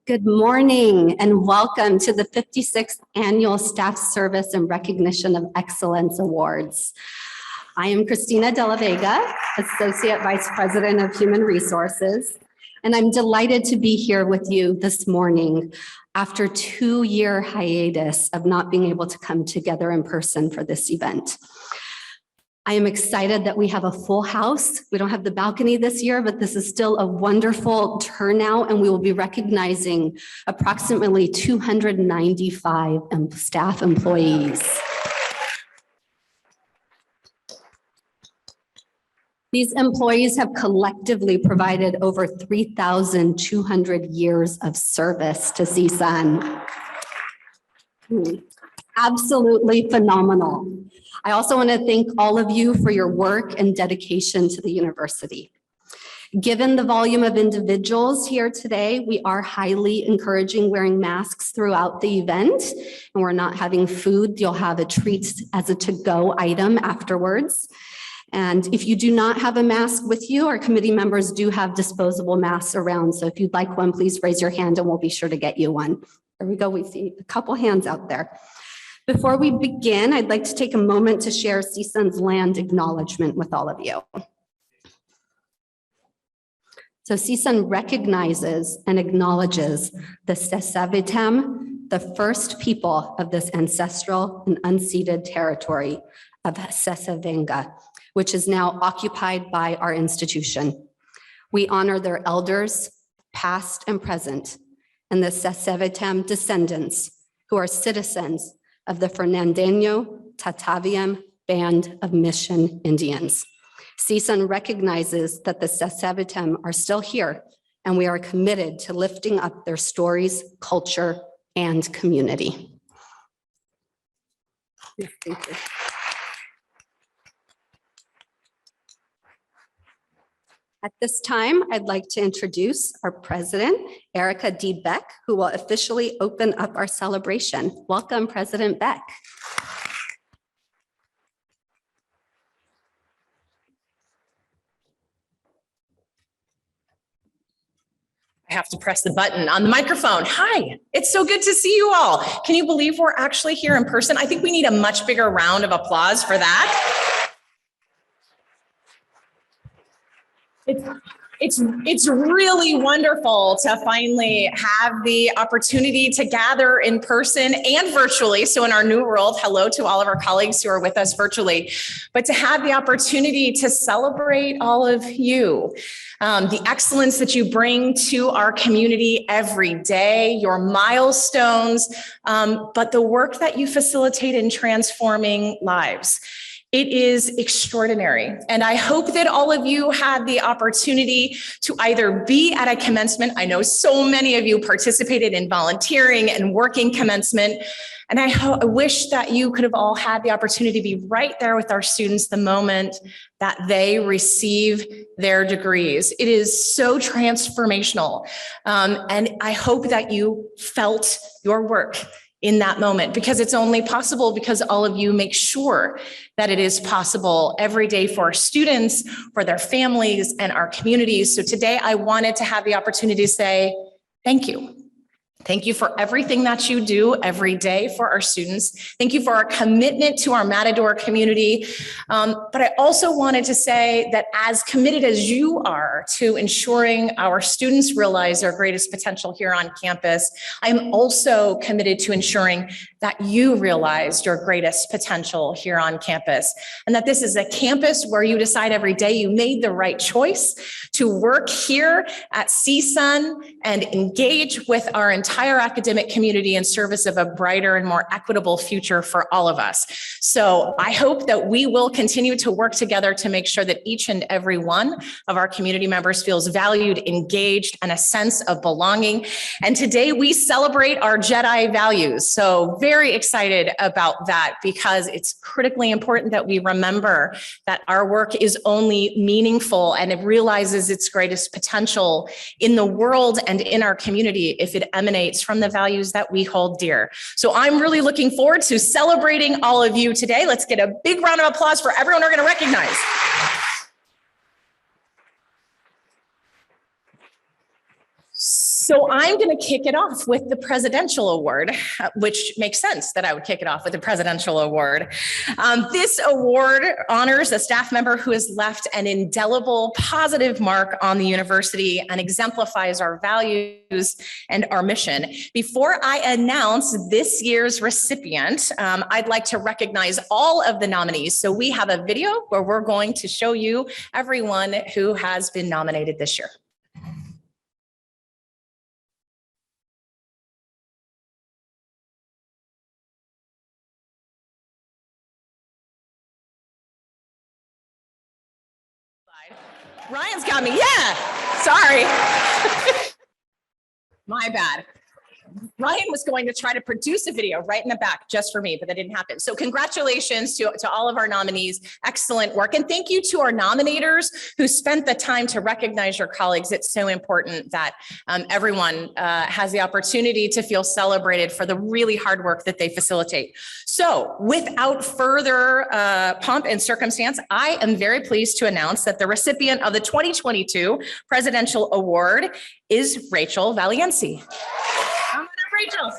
Good morning and welcome to the 56th Annual Staff Service and Recognition of Excellence Awards. I am Christina De La Vega, Associate Vice President of Human Resources, and I'm delighted to be here with you this morning after a 2-year hiatus of not being able to come together in person for this event. I am excited that we have a full house. We don't have the balcony this year, but this is still a wonderful turnout, and we will be recognizing approximately 295 staff employees. These employees have collectively provided over 3,200 years of service to CSUN. Absolutely phenomenal. I also want to thank all of you for your work and dedication to the university. Given the volume of individuals here today, we are highly encouraging wearing masks throughout the event, and we're not having food. You'll have a treat as a to-go item afterwards. And if you do not have a mask with you, our committee members do have disposable masks around. So if you'd like one, please raise your hand and we'll be sure to get you one. There we go. We see a couple hands out there. Before we begin, I'd like to take a moment to share CSUN's land acknowledgement with all of you. So CSUN recognizes and acknowledges the Sesavitam, the first people of this ancestral and unceded territory of Sesavenga, which is now occupied by our institution. We honor their elders, past and present, and the Sesavitam descendants who are citizens of the Fernandino Tataviam Band of Mission Indians. CSUN recognizes that the Sesavitam are still here, and we are committed to lifting up their stories, culture, and community. Yes, thank you. At this time, I'd like to introduce our president, Erica D. Beck, who will officially open up our celebration. Welcome, President Beck. I have to press the button on the microphone. Hi, it's so good to see you all. Can you believe we're actually here in person? I think we need a much bigger round of applause for that. It's really wonderful to finally have the opportunity to gather in person and virtually. So in our new world, hello to all of our colleagues who are with us virtually, but to have the opportunity to celebrate all of you, the excellence that you bring to our community every day, your milestones, but the work that you facilitate in transforming lives. It is extraordinary. And I hope that all of you had the opportunity to either be at a commencement. I know so many of you participated in volunteering and working commencement. And I wish that you could have all had the opportunity to be right there with our students the moment that they receive their degrees. It is so transformational. And I hope that you felt your work in that moment, because it's only possible because all of you make sure that it is possible every day for our students, for their families, and our communities. So today I wanted to have the opportunity to say thank you. Thank you for everything that you do every day for our students. Thank you for our commitment to our Matador community. But I also wanted to say that as committed as you are to ensuring our students realize their greatest potential here on campus, I'm also committed to ensuring that you realize your greatest potential here on campus. And that this is a campus where you decide every day you made the right choice to work here at CSUN and engage with our entire academic community in service of a brighter and more equitable future for all of us. So I hope that we will continue to work together to make sure that each and every one of our community members feels valued, engaged, and a sense of belonging. And today we celebrate our Jedi values. So very excited about that, because it's critically important that we remember that our work is only meaningful and it realizes its greatest potential in the world and in our community if it emanates from the values that we hold dear. So I'm really looking forward to celebrating all of you today. Let's get a big round of applause for everyone we're going to recognize. So I'm going to kick it off with the Presidential Award, which makes sense that I would kick it off with the Presidential Award. This award honors a staff member who has left an indelible positive mark on the university and exemplifies our values and our mission. Before I announce this year's recipient, I'd like to recognize all of the nominees. So we have a video where we're going to show you everyone who has been nominated this year. Ryan's got me. Yeah, sorry. My bad. Ryan was going to try to produce a video right in the back just for me, but that didn't happen. So congratulations to all of our nominees. Excellent work. And thank you to our nominators who spent the time to recognize your colleagues. It's so important that everyone has the opportunity to feel celebrated for the really hard work that they facilitate. So without further pomp and circumstance, I am very pleased to announce that the recipient of the 2022 Presidential Award is Rachel Valiency. Come on up, Rachel.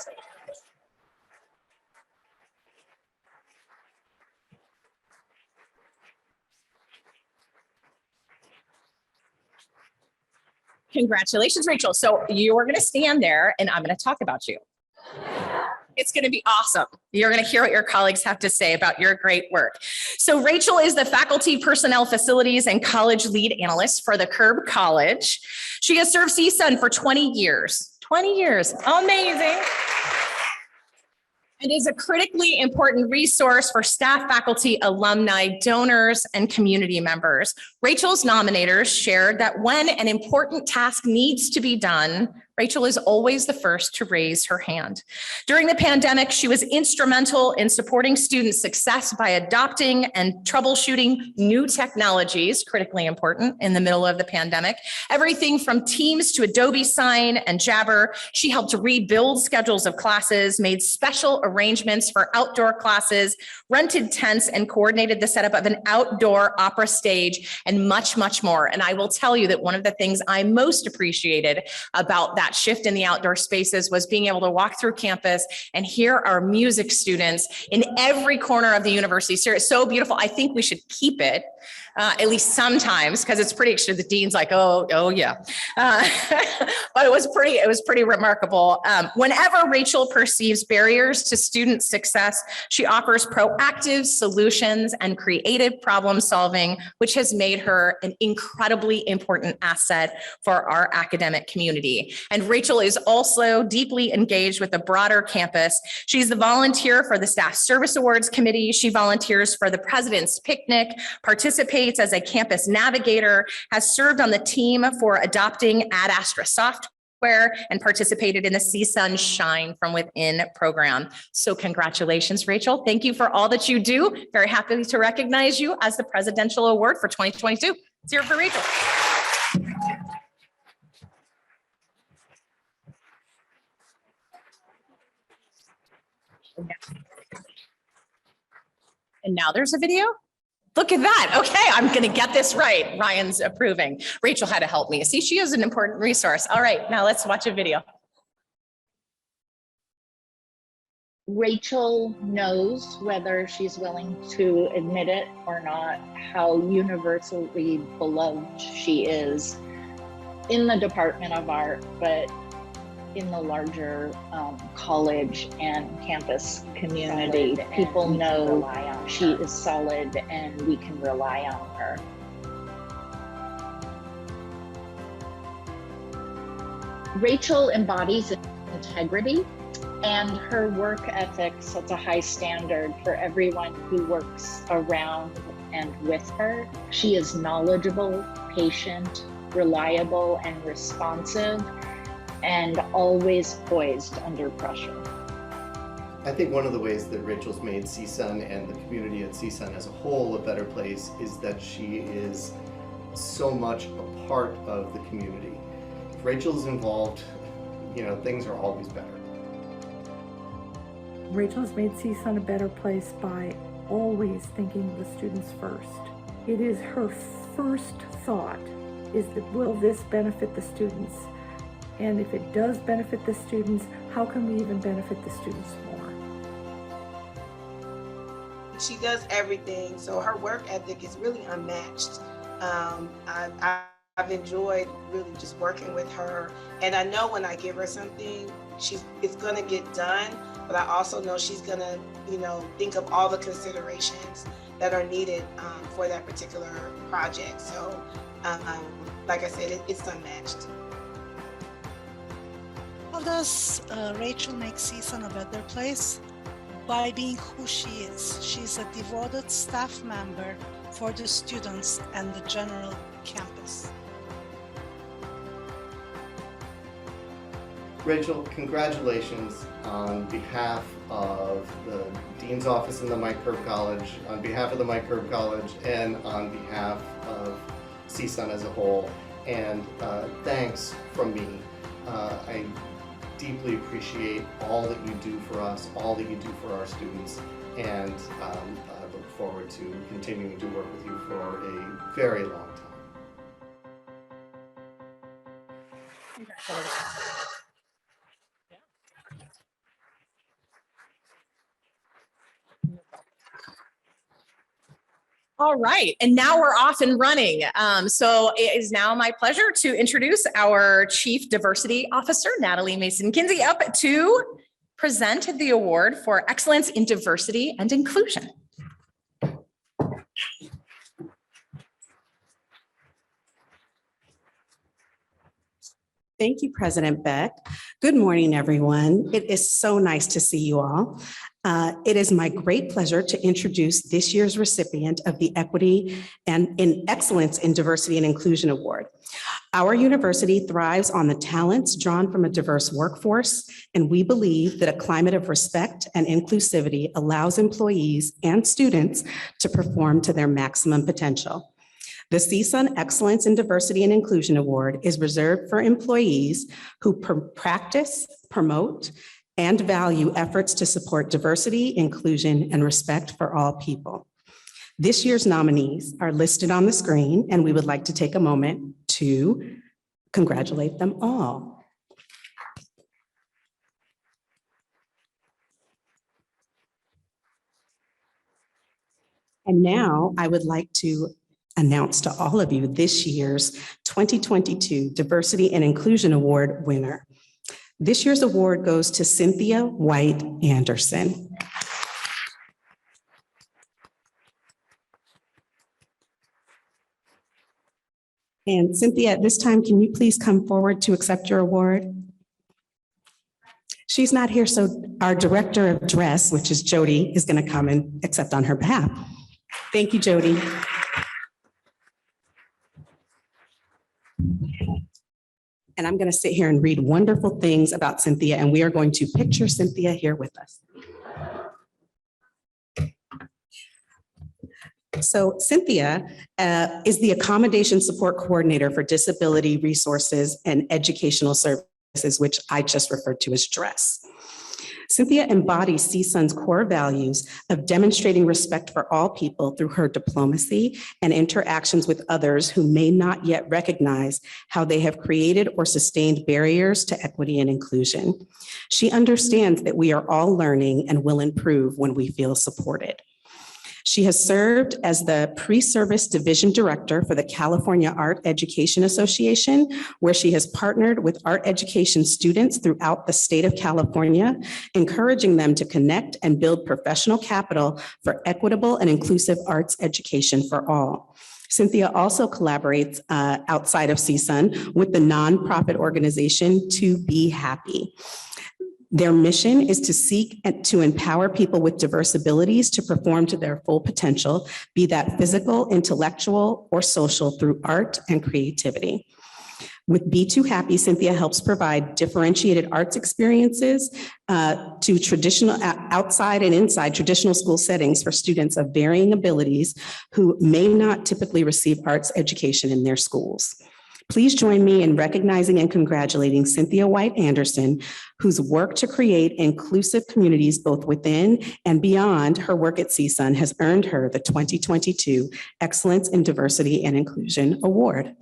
Congratulations, Rachel. So you're going to stand there and I'm going to talk about you. It's going to be awesome. You're going to hear what your colleagues have to say about your great work. So Rachel is the Faculty Personnel Facilities and College Lead Analyst for the Curb College. She has served CSUN for 20 years. 20 years. Amazing. And is a critically important resource for staff, faculty, alumni, donors, and community members. Rachel's nominators shared that when an important task needs to be done, Rachel is always the first to raise her hand. During the pandemic, she was instrumental in supporting student success by adopting and troubleshooting new technologies, critically important in the middle of the pandemic. Everything from Teams to Adobe Sign and Jabber. She helped to rebuild schedules of classes, made special arrangements for outdoor classes, rented tents, and coordinated the setup of an outdoor opera stage, and much, much more. And I will tell you that one of the things I most appreciated about that shift in the outdoor spaces was being able to walk through campus and hear our music students in every corner of the university. So it's so beautiful. I think we should keep it, at least sometimes, because it's pretty, the dean's like, oh yeah. But it was pretty remarkable. Whenever Rachel perceives barriers to student success, she offers proactive solutions and creative problem solving, which has made her an incredibly important asset for our academic community. And Rachel is also deeply engaged with the broader campus. She's the volunteer for the Staff Service Awards Committee. She volunteers for the President's Picnic, participates as a campus navigator, has served on the team for adopting Ad Astra software, and participated in the CSUN Shine from Within program. So congratulations, Rachel. Thank you for all that you do. Very happy to recognize you as the Presidential Award for 2022. Let's hear it for Rachel. And now there's a video. Look at that. Okay, I'm going to get this right. Ryan's approving. Rachel had to help me. See, she is an important resource. All right, now let's watch a video. Rachel knows, whether she's willing to admit it or not, how universally beloved she is in the Department of Art, but in the larger college and campus community. People know she is solid and we can rely on her. Rachel embodies integrity, and her work ethic sets a high standard for everyone who works around and with her. She is knowledgeable, patient, reliable, and responsive, and always poised under pressure. I think one of the ways that Rachel's made CSUN and the community at CSUN as a whole a better place is that she is so much a part of the community. If Rachel's involved, things are always better. Rachel's made CSUN a better place by always thinking the students first. It is her first thought is that, will this benefit the students? And if it does benefit the students, how can we even benefit the students more? She does everything, so her work ethic is really unmatched. I've enjoyed really just working with her, and I know when I give her something, it's gonna get done, but I also know she's gonna, think of all the considerations that are needed for that particular project. So, like I said, it's unmatched. How does Rachel make CSUN a better place? By being who she is. She's a devoted staff member for the students and the general campus. Rachel, congratulations on behalf of the Dean's Office in the Mike Curb College, on behalf of the Mike Curb College, and on behalf of CSUN as a whole. And thanks from me. I deeply appreciate all that you do for us, all that you do for our students, and I look forward to continuing to work with you for a very long time. All right, and now we're off and running. So it is now my pleasure to introduce our Chief Diversity Officer, Natalie Mason-Kinsey, up to present the award for Excellence in Diversity and Inclusion. Thank you, President Beck. Good morning, everyone. It is so nice to see you all. It is my great pleasure to introduce this year's recipient of the Equity and in Excellence in Diversity and Inclusion Award. Our university thrives on the talents drawn from a diverse workforce, and we believe that a climate of respect and inclusivity allows employees and students to perform to their maximum potential. The CSUN Excellence in Diversity and Inclusion Award is reserved for employees who practice, promote, and value efforts to support diversity, inclusion, and respect for all people. This year's nominees are listed on the screen, and we would like to take a moment to congratulate them all. And now I would like to announce to all of you this year's 2022 Diversity and Inclusion Award winner. This year's award goes to Cynthia White Anderson. And Cynthia, at this time, can you please come forward to accept your award? She's not here, so our Director of Dress, which is Jody, is going to come and accept on her behalf. Thank you, Jody. And I'm going to sit here and read wonderful things about Cynthia, and we are going to picture Cynthia here with us. So Cynthia is the Accommodation Support Coordinator for Disability Resources and Educational Services, which I just referred to as DRESS. Cynthia embodies CSUN's core values of demonstrating respect for all people through her diplomacy and interactions with others who may not yet recognize how they have created or sustained barriers to equity and inclusion. She understands that we are all learning and will improve when we feel supported. She has served as the pre-service division director for the California Art Education Association, where she has partnered with art education students throughout the state of California, encouraging them to connect and build professional capital for equitable and inclusive arts education for all. Cynthia also collaborates outside of CSUN with the nonprofit organization To Be Happy. Their mission is to seek and to empower people with diverse abilities to perform to their full potential, be that physical, intellectual, or social, through art and creativity. With Be Too Happy, Cynthia helps provide differentiated arts experiences to traditional, outside and inside traditional school settings for students of varying abilities who may not typically receive arts education in their schools. Please join me in recognizing and congratulating Cynthia White Anderson, whose work to create inclusive communities both within and beyond her work at CSUN has earned her the 2022 Excellence in Diversity and Inclusion Award.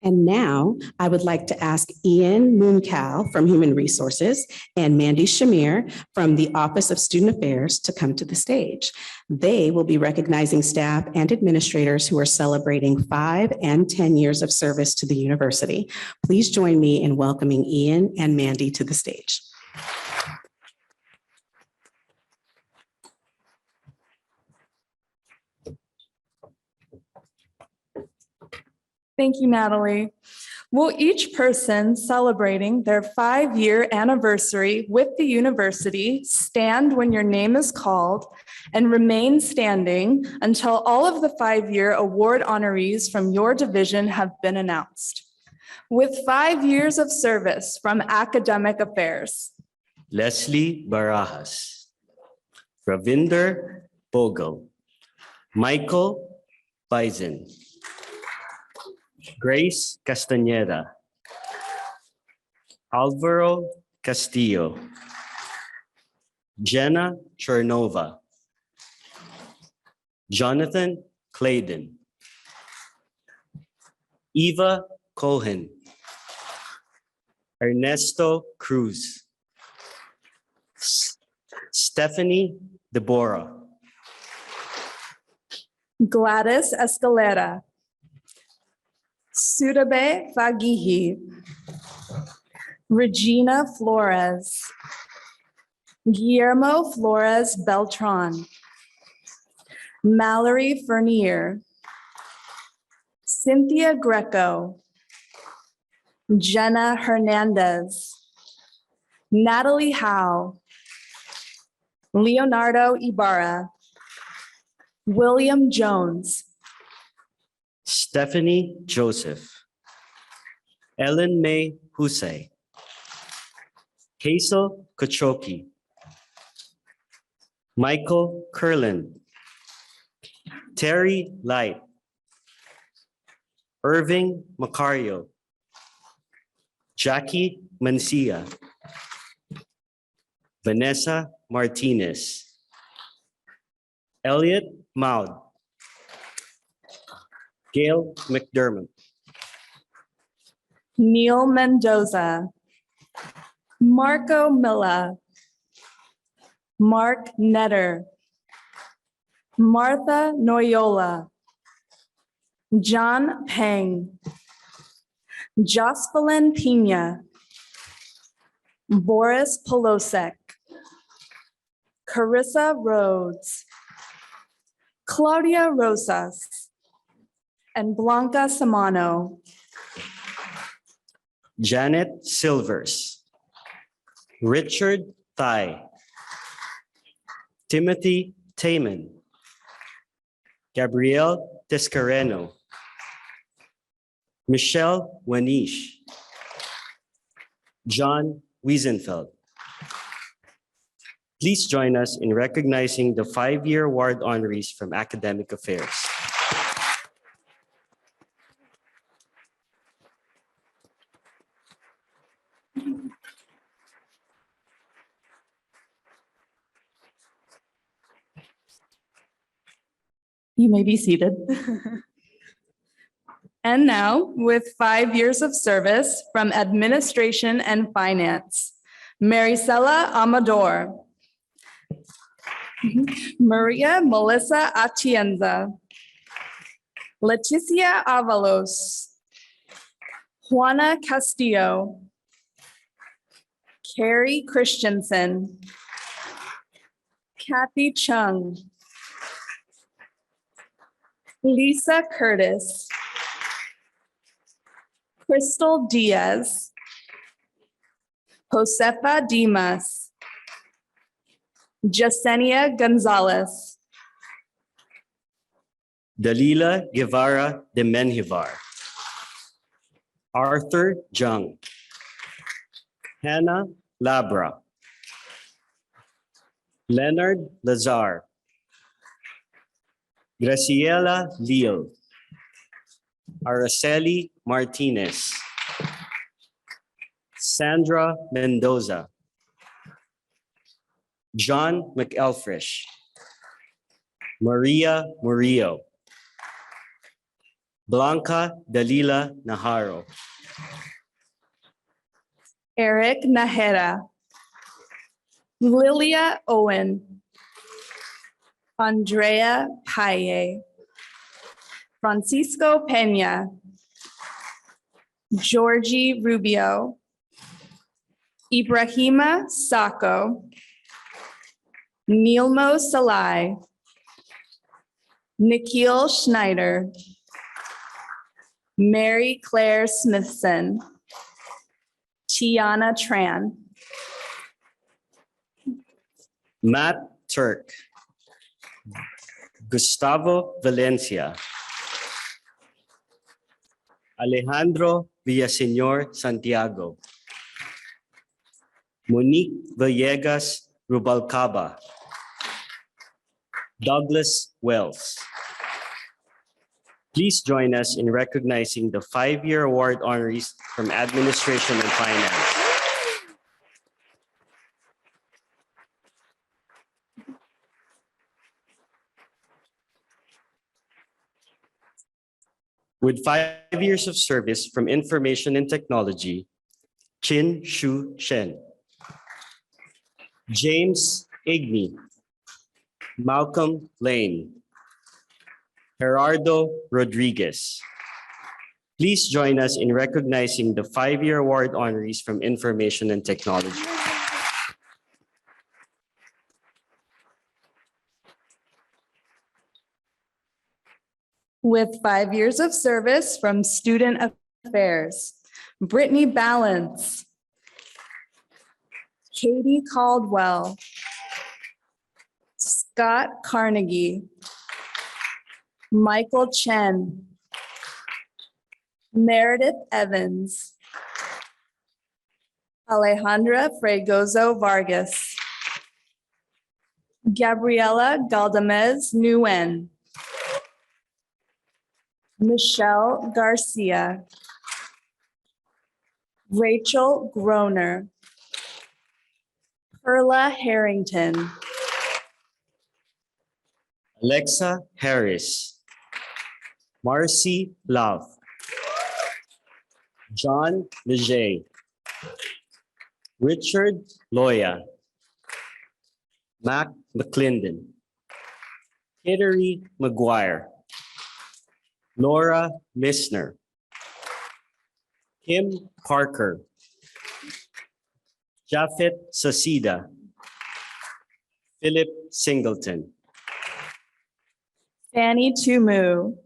And now I would like to ask Ian Mooncal from Human Resources and Mandy Shamir from the Office of Student Affairs to come to the stage. They will be recognizing staff and administrators who are celebrating 5 and 10 years of service to the university. Please join me in welcoming Ian and Mandy to the stage. Thank you, Natalie. Will each person celebrating their 5-year anniversary with the university stand when your name is called and remain standing until all of the 5-year award honorees from your division have been announced? With 5 years of service from Academic Affairs. Leslie Barajas, Ravinder Bogle, Michael Bison, Grace Castañeda, Alvaro Castillo, Jenna Chernova, Jonathan Clayden, Eva Cohen, Ernesto Cruz, Stephanie Deborah, Gladys Escalera, Surabe Fagihi, Regina Flores, Guillermo Flores Beltran, Mallory Fernier, Cynthia Greco, Jenna Hernandez, Natalie Howe, Leonardo Ibarra, William Jones, Stephanie Joseph, Ellen May Husay, Hazel Kochoki, Michael Curlin, Terry Light, Irving Macario, Jackie Mancia, Vanessa Martinez, Elliot Maud, Gail McDermott, Neil Mendoza, Marco Milla, Mark Netter, Martha Noyola, John Peng, Jocelyn Pina, Boris Polosek, Carissa Rhodes, Claudia Rosas, and Blanca Samano. Janet Silvers, Richard Thai, Timothy Taman, Gabrielle Descareno, Michelle Wanish, John Wiesenfeld. Please join us in recognizing the 5-year award honorees from Academic Affairs. You may be seated. And now, with 5 years of service from Administration and Finance, Maricela Amador, Maria Melissa Atienza, Leticia Avalos, Juana Castillo, Carrie Christensen, Kathy Chung, Lisa Curtis, Crystal Diaz, Josefa Dimas, Jasenia Gonzalez, Dalila Guevara de Menjivar, Arthur Jung, Hannah Labra, Leonard Lazar, Graciela Leal, Araceli Martinez, Sandra Mendoza, John McElfresh, Maria Murillo, Blanca Dalila Naharo. Eric Nahera, Lilia Owen, Andrea Paye, Francisco Pena, Georgie Rubio, Ibrahima Sacco, Nilmo Salai, Nikhil Schneider, Mary Claire Smithson, Tiana Tran, Matt Turk. Gustavo Valencia. Alejandro Villaseñor Santiago. Monique Villegas Rubalcaba. Douglas Wells. Please join us in recognizing the 5-year award honorees from Administration and Finance. With 5 years of service from Information and Technology, Chin Shu Shen. James Igni. Malcolm Lane. Gerardo Rodriguez. Please join us in recognizing the 5-year award honorees from Information and Technology. with 5 years of service from Student Affairs, Brittany Balance, Katie Caldwell, Scott Carnegie, Michael Chen, Meredith Evans, Alejandra Fregoso Vargas, Gabriela Galdamez Nguyen, Michelle Garcia, Rachel Groner, Perla Harrington, Alexa Harris, Marcy Love, John Leger, Richard Loya, Mac McClendon, Kittery McGuire, Laura Missner, Kim Parker, Jafet Sasida, Philip Singleton, Fanny Tumu,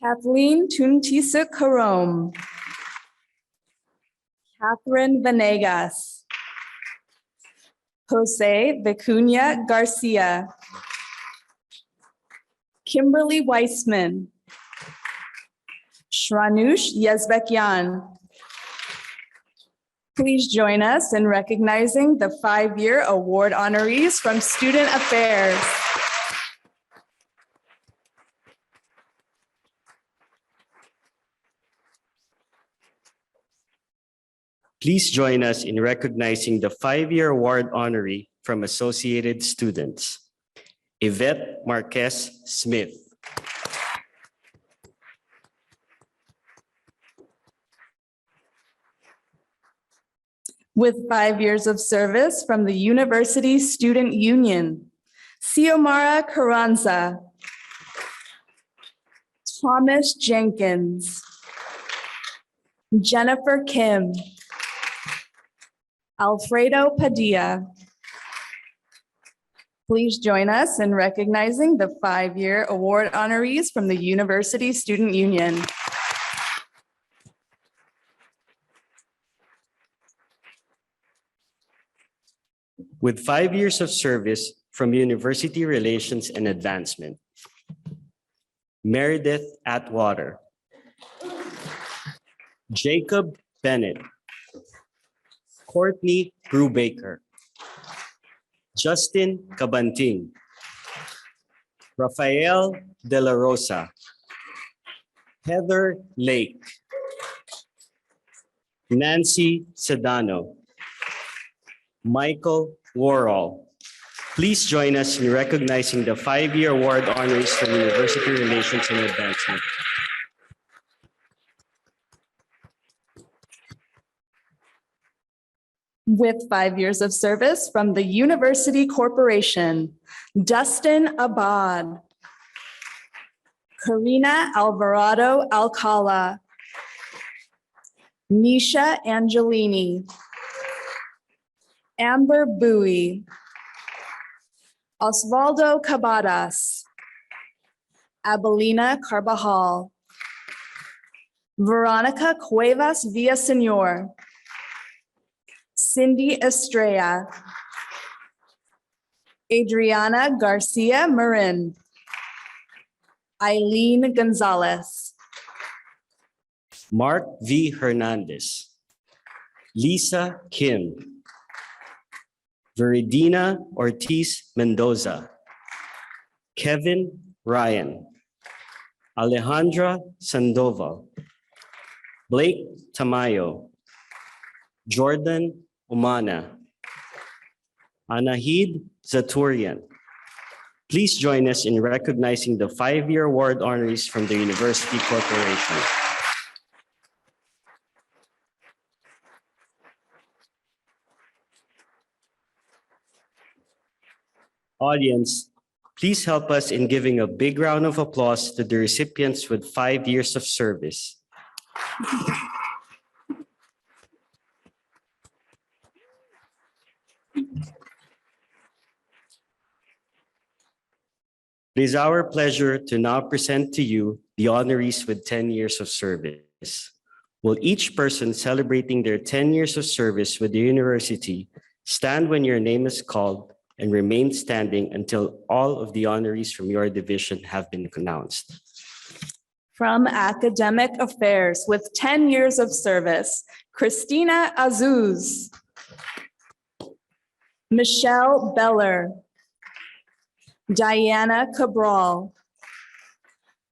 Kathleen Tuntisa Karom, Catherine Venegas, Jose Vicuña Garcia, Kimberly Weissman, Shranush Yezbekyan. Please join us in recognizing the 5-year award honorees from Student Affairs. Please join us in recognizing the 5-year award honoree from Associated Students, Yvette Marquez Smith. With 5 years of service from the University Student Union, Xiomara Carranza, Thomas Jenkins, Jennifer Kim, Alfredo Padilla. Please join us in recognizing the 5-year award honorees from the University Student Union. With 5 years of service from University Relations and Advancement, Meredith Atwater, Jacob Bennett, Courtney Brubaker, Justin Cabanting, Rafael De La Rosa, Heather Lake, Nancy Sedano, Michael Worrell, Please join us in recognizing the 5-year award honorees from University Relations and Advancement. With 5 years of service from the University Corporation, Dustin Abad, Karina Alvarado Alcala, Nisha Angelini, Amber Bowie, Osvaldo Cabadas, Abelina Carbajal, Veronica Cuevas Villaseñor, Cindy Estrella, Adriana Garcia Marin, Eileen Gonzalez, Mark V. Hernandez, Lisa Kim, Veridina Ortiz Mendoza, Kevin Ryan, Alejandra Sandoval, Blake Tamayo, Jordan Umana, Anahid Zaturian. Please join us in recognizing the 5-year award honorees from the University Corporation. Audience, please help us in giving a big round of applause to the recipients with 5 years of service. It is our pleasure to now present to you the honorees with 10 years of service. Will each person celebrating their 10 years of service with the university stand when your name is called and remain standing until all of the honorees from your division have been announced. from Academic Affairs with 10 years of service, Christina Azuz, Michelle Beller, Diana Cabral,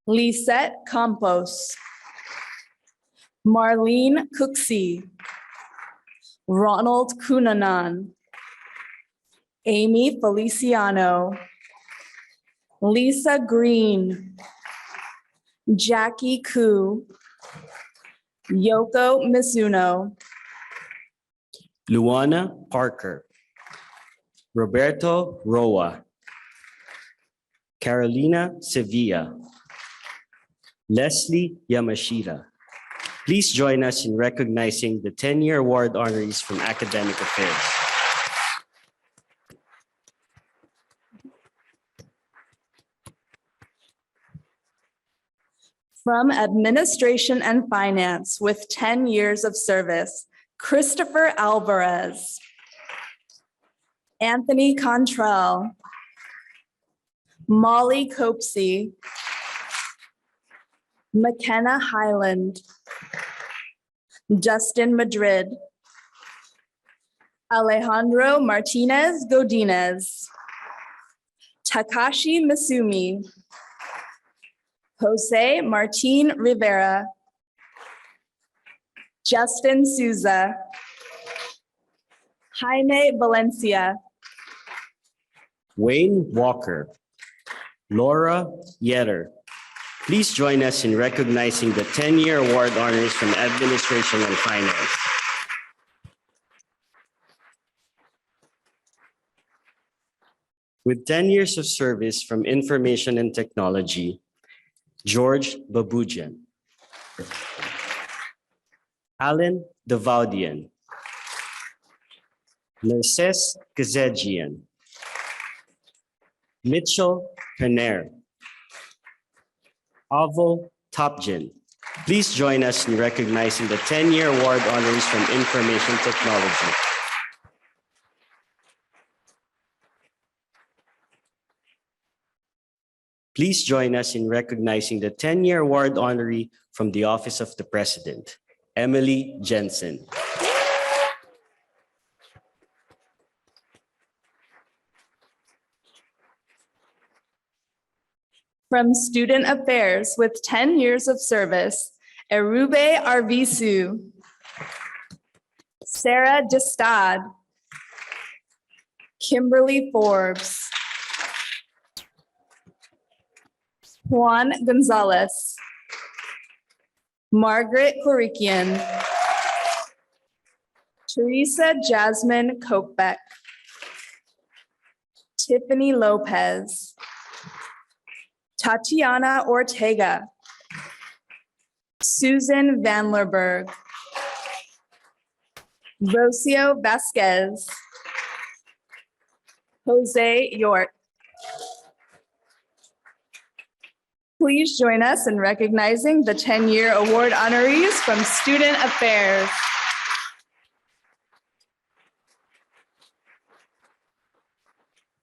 Lisette Campos, Marlene Cooksey, Ronald Cunanan, Amy Feliciano, Lisa Green, Jackie Koo, Yoko Mizuno, Luana Parker, Roberto Roa, Carolina Sevilla, Leslie Yamashita. Please join us in recognizing the 10-year award honorees from Academic Affairs. from Administration and Finance with 10 years of service, Christopher Alvarez, Anthony Contrell, Molly Copsey, McKenna Highland, Justin Madrid, Alejandro Martinez Godinez, Takashi Misumi, Jose Martin Rivera, Justin Souza, Jaime Valencia, Wayne Walker, Laura Yetter. Please join us in recognizing the 10-year award honors from Administration and Finance. With 10 years of service from Information and Technology, George Babujian, Alan Davaudian, Narces Kazejian, Mitchell Penner, Avo Topjin. Please join us in recognizing the 10-year award honorees from Information Technology. Please join us in recognizing the 10-year award honoree from the Office of the President, Emily Jensen. from Student Affairs with 10 years of service, Erube Arvisu, Sarah Destad, Kimberly Forbes, Juan Gonzalez, Margaret Korikian, Teresa Jasmine Kochbeck, Tiffany Lopez, Tatiana Ortega, Susan Vanlerberg, Rocio Vasquez, Jose York. Please join us in recognizing the 10-year award honorees from Student Affairs.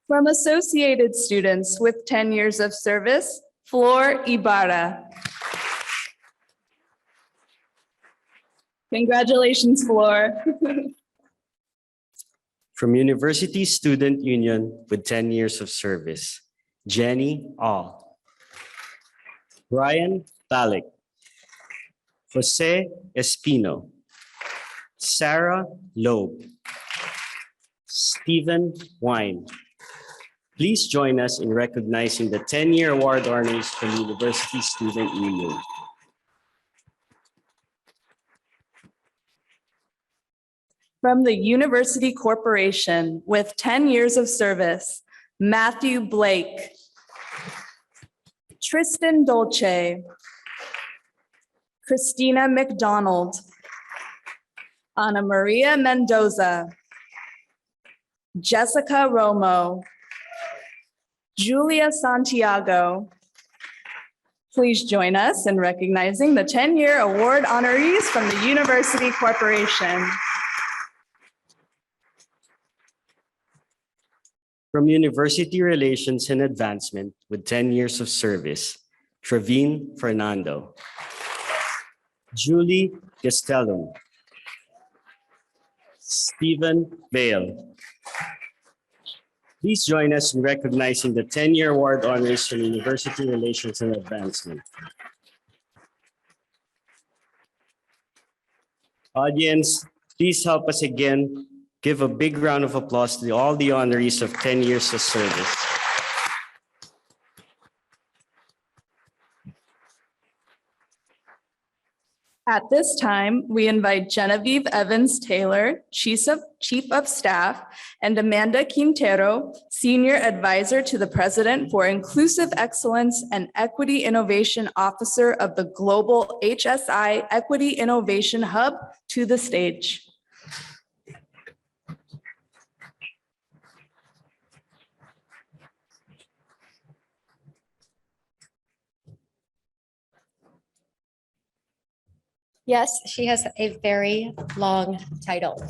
From Associated Students with 10 years of service, Flor Ibarra. Congratulations, Flor. From University Student Union with 10 years of service, Jenny All. Brian Balik. Jose Espino. Sarah Loeb. Stephen Wine. Please join us in recognizing the 10-year award honorees from University Student Union. From the University Corporation with 10 years of service, Matthew Blake, Tristan Dolce, Christina McDonald, Ana Maria Mendoza, Jessica Romo, Julia Santiago. Please join us in recognizing the 10-year award honorees from the University Corporation. From University Relations and Advancement with 10 years of service, Trevine Fernando. Julie Gastelum. Stephen Vale. Please join us in recognizing the 10-year award honorees from University Relations and Advancement. Audience, please help us again. Give a big round of applause to all the honorees of 10 years of service. At this time, we invite Genevieve Evans Taylor, Chief of Staff, and Amanda Quintero, Senior Advisor to the President for Inclusive Excellence and Equity Innovation Officer of the Global HSI Equity Innovation Hub, to the stage. Yes, she has a very long title.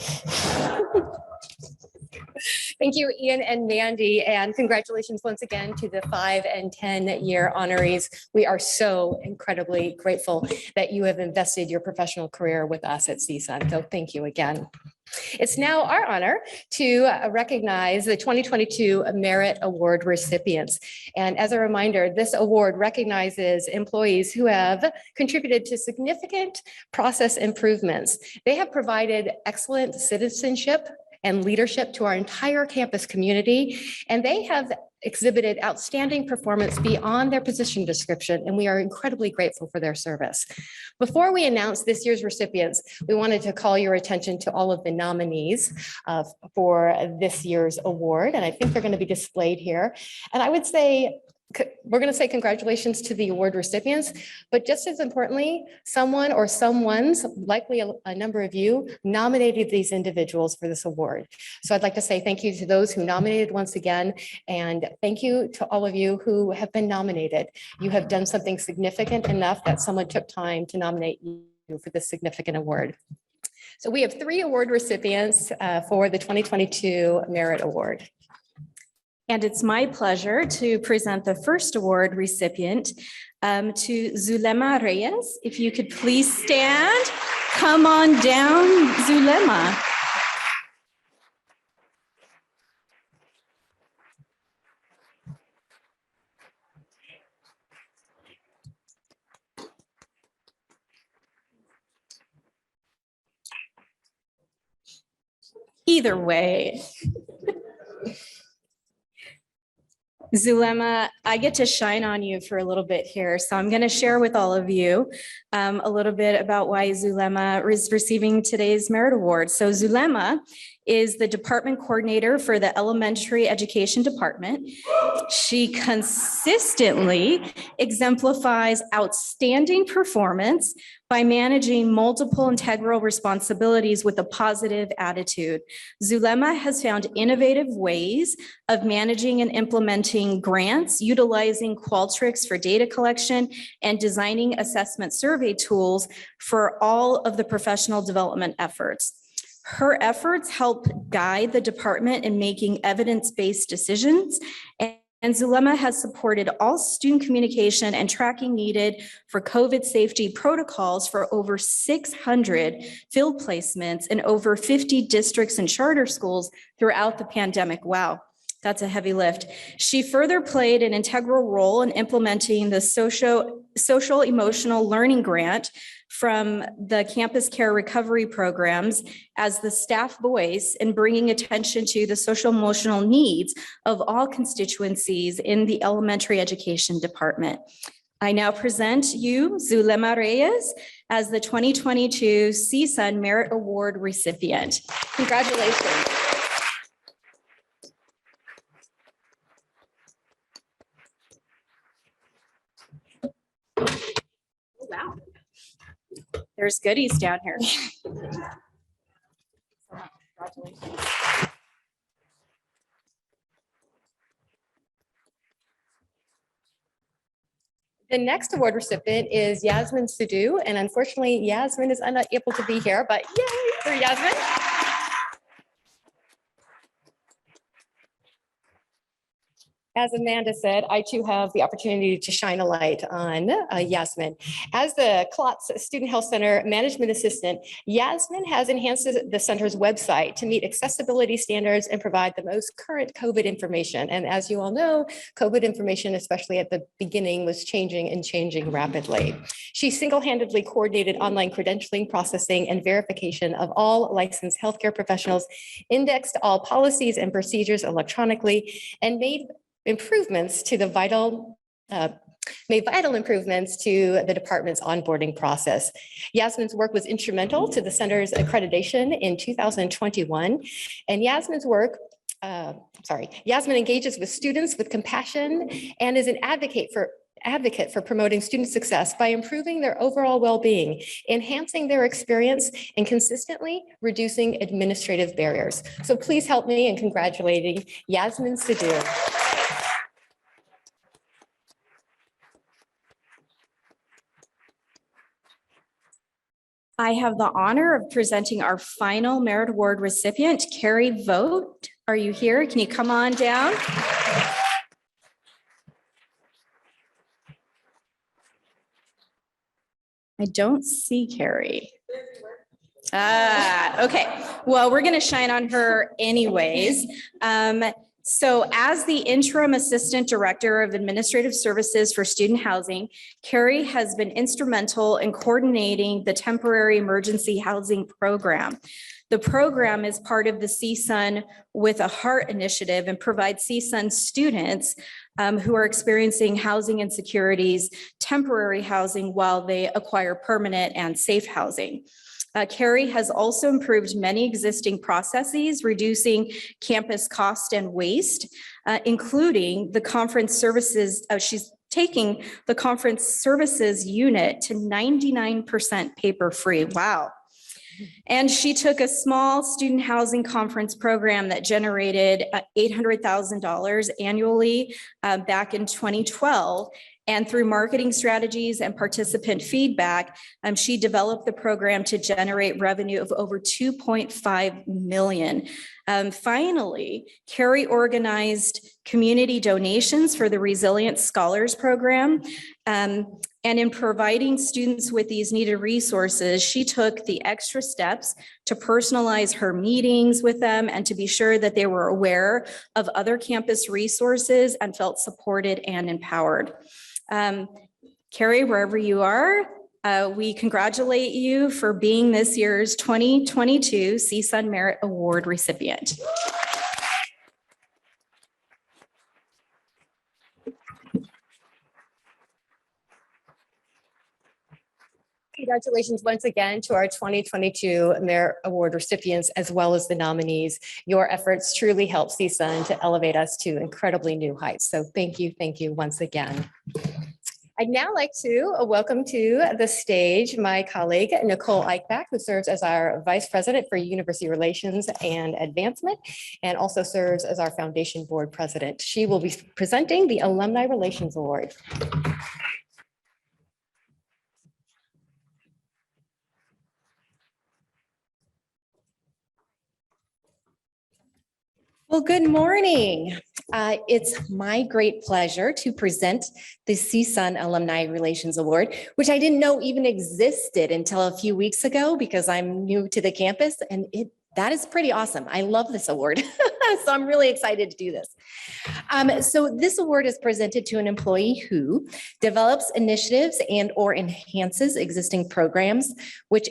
Thank you, Ian and Mandy, and congratulations once again to the 5 and 10-year honorees. We are so incredibly grateful that you have invested your professional career with us at CSUN. So thank you again. It's now our honor to recognize the 2022 Merit Award recipients. And as a reminder, this award recognizes employees who have contributed to significant process improvements. They have provided excellent citizenship and leadership to our entire campus community, and they have exhibited outstanding performance beyond their position description, and we are incredibly grateful for their service. Before we announce this year's recipients, we wanted to call your attention to all of the nominees for this year's award, and I think they're going to be displayed here. And I would say, we're going to say congratulations to the award recipients, but just as importantly, someone or someone's, likely a number of you, nominated these individuals for this award. So I'd like to say thank you to those who nominated once again, and thank you to all of you who have been nominated. You have done something significant enough that someone took time to nominate you for this significant award. So we have 3 award recipients for the 2022 Merit Award. And it's my pleasure to present the first award recipient to Zulema Reyes. If you could please stand, come on down, Zulema. Either way. Zulema, I get to shine on you for a little bit here. So I'm going to share with all of you a little bit about why Zulema is receiving today's Merit Award. So Zulema is the department coordinator for the elementary education department. She consistently exemplifies outstanding performance by managing multiple integral responsibilities with a positive attitude. Zulema has found innovative ways of managing and implementing grants, utilizing Qualtrics for data collection, and designing assessment survey tools for all of the professional development efforts. Her efforts help guide the department in making evidence-based decisions, and Zulema has supported all student communication and tracking needed for COVID safety protocols for over 600 field placements in over 50 districts and charter schools throughout the pandemic. Wow. That's a heavy lift. She further played an integral role in implementing the social emotional learning grant from the campus care recovery programs as the staff voice in bringing attention to the social emotional needs of all constituencies in the elementary education department. I now present you Zulema Reyes as the 2022 CSUN Merit Award recipient. Congratulations. Wow. There's goodies down here. Congratulations. The next award recipient is Yasmin Sidhu, and unfortunately, Yasmin is unable to be here, but yay for Yasmin. As Amanda said, I too have the opportunity to shine a light on Yasmin. As the Klotz Student Health Center Management Assistant, Yasmin has enhanced the center's website to meet accessibility standards and provide the most current COVID information. And as you all know, COVID information, especially at the beginning, was changing and changing rapidly. She single-handedly coordinated online credentialing, processing, and verification of all licensed healthcare professionals, indexed all policies and procedures electronically, and made vital improvements to the department's onboarding process. Yasmin's work was instrumental to the center's accreditation in 2021, and Yasmin engages with students with compassion and is an advocate for promoting student success by improving their overall well-being, enhancing their experience, and consistently reducing administrative barriers. So please help me in congratulating Yasmin Sidhu. I have the honor of presenting our final Merit Award recipient, Carrie Vogt. Are you here? Can you come on down? I don't see Carrie. Okay. Well, we're going to shine on her anyways. So as the interim assistant director of administrative services for student housing, Carrie has been instrumental in coordinating the temporary emergency housing program. The program is part of the CSUN with a Heart initiative and provides CSUN students who are experiencing housing insecurities, temporary housing while they acquire permanent and safe housing. Carrie has also improved many existing processes, reducing campus cost and waste, including the conference services. She's taking the conference services unit to 99% paper-free. Wow. And she took a small student housing conference program that generated $800,000 annually back in 2012. And through marketing strategies and participant feedback, she developed the program to generate revenue of over $2.5 million. Finally, Carrie organized community donations for the Resilient Scholars Program. And in providing students with these needed resources, she took the extra steps to personalize her meetings with them and to be sure that they were aware of other campus resources and felt supported and empowered. Carrie, wherever you are, we congratulate you for being this year's 2022 CSUN Merit Award recipient. Congratulations once again to our 2022 Merit Award recipients, as well as the nominees. Your efforts truly help CSUN to elevate us to incredibly new heights. So thank you once again. I'd now like to welcome to the stage my colleague, Nicole Eichbach, who serves as our Vice President for University Relations and Advancement, and also serves as our Foundation Board President. She will be presenting the Alumni Relations Award. Well, good morning. It's my great pleasure to present the CSUN Alumni Relations Award, which I didn't know even existed until a few weeks ago because I'm new to the campus, and that is pretty awesome. I love this award. So I'm really excited to do this. So this award is presented to an employee who develops initiatives and/or enhances existing programs, which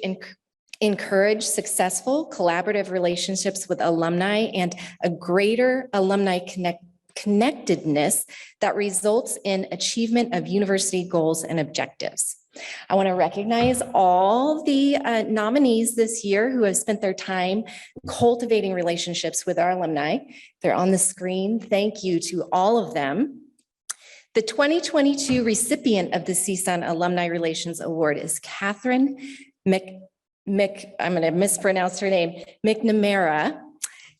encourage successful collaborative relationships with alumni and a greater alumni connectedness that results in achievement of university goals and objectives. I want to recognize all the nominees this year who have spent their time cultivating relationships with our alumni. They're on the screen. Thank you to all of them. The 2022 recipient of the CSUN Alumni Relations Award is Catherine I'm going to mispronounce her name, McNamara.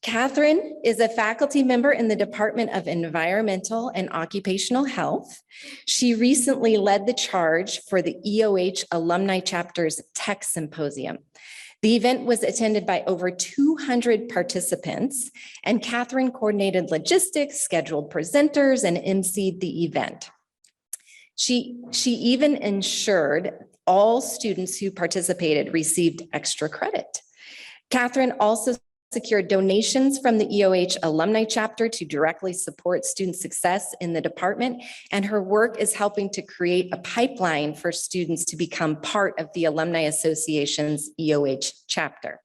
Catherine is a faculty member in the Department of Environmental and Occupational Health. She recently led the charge for the EOH Alumni Chapter's Tech Symposium. The event was attended by over 200 participants, and Catherine coordinated logistics, scheduled presenters, and emceed the event. She even ensured all students who participated received extra credit. Catherine also secured donations from the EOH Alumni Chapter to directly support student success in the department, and her work is helping to create a pipeline for students to become part of the Alumni Association's EOH chapter.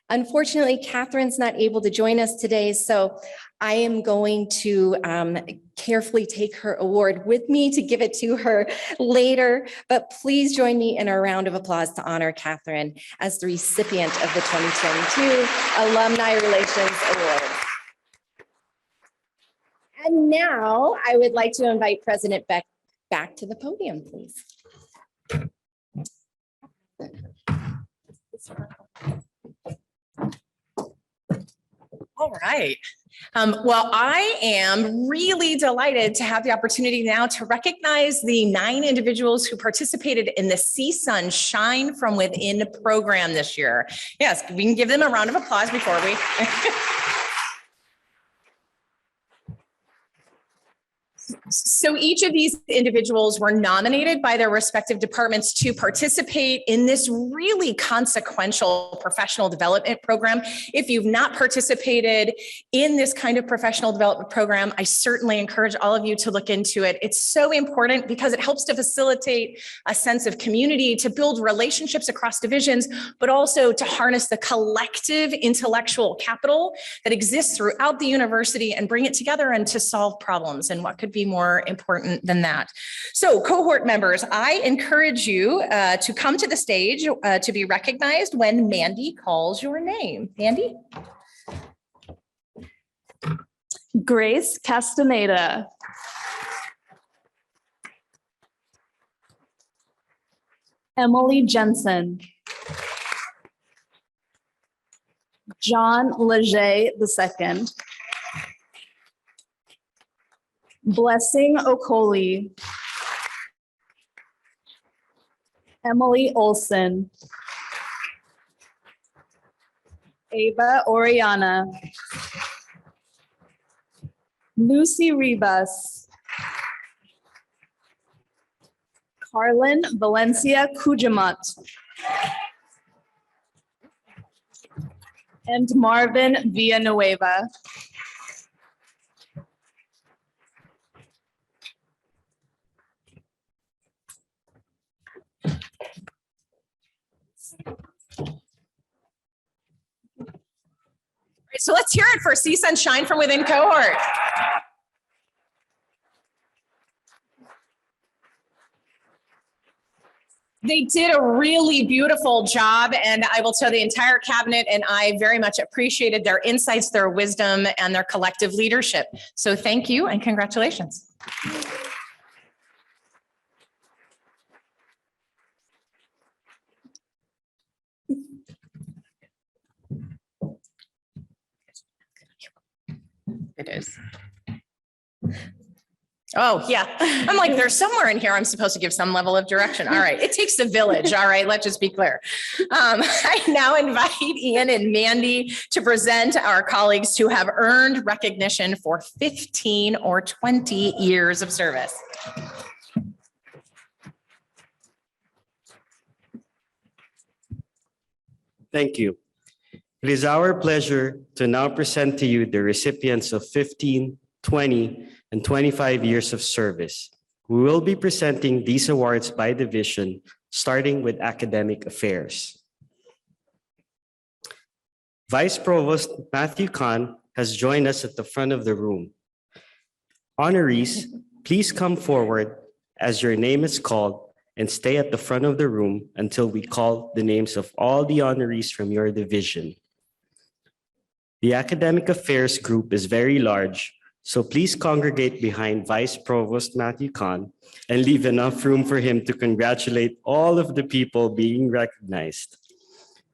Unfortunately, Catherine's not able to join us today, so I am going to carefully take her award with me to give it to her later, but please join me in a round of applause to honor Catherine as the recipient of the 2022 Alumni Relations Award. And now I would like to invite President Beck back to the podium, please. All right. Well, I am really delighted to have the opportunity now to recognize the 9 individuals who participated in the CSUN Shine From Within program this year. Yes, we can give them a round of applause before we. So each of these individuals were nominated by their respective departments to participate in this really consequential professional development program. If you've not participated in this kind of professional development program, I certainly encourage all of you to look into it. It's so important because it helps to facilitate a sense of community, to build relationships across divisions, but also to harness the collective intellectual capital that exists throughout the university and bring it together and to solve problems. And what could be more important than that? So cohort members, I encourage you to come to the stage to be recognized when Mandy calls your name. Mandy? Grace Castaneda. Emily Jensen. John Leger II. Blessing Okoli. Emily Olson. Ava Oriana. Lucy Ribas. Carlin Valencia Kujamat. And Marvin Villanueva. So let's hear it for CSUN Shine From Within cohort. They did a really beautiful job, and I will tell the entire cabinet and I very much appreciated their insights, their wisdom, and their collective leadership. So thank you and congratulations. It is. Oh, yeah. I'm like, there's somewhere in here I'm supposed to give some level of direction. All right. It takes a village. All right. Let's just be clear. I now invite Ian and Mandy to present our colleagues who have earned recognition for 15 or 20 years of service. Thank you. It is our pleasure to now present to you the recipients of 15, 20, and 25 years of service. We will be presenting these awards by division, starting with academic affairs. Vice Provost Matthew Kahn has joined us at the front of the room. Honorees, please come forward as your name is called and stay at the front of the room until we call the names of all the honorees from your division. The academic affairs group is very large, so please congregate behind Vice Provost Matthew Kahn and leave enough room for him to congratulate all of the people being recognized.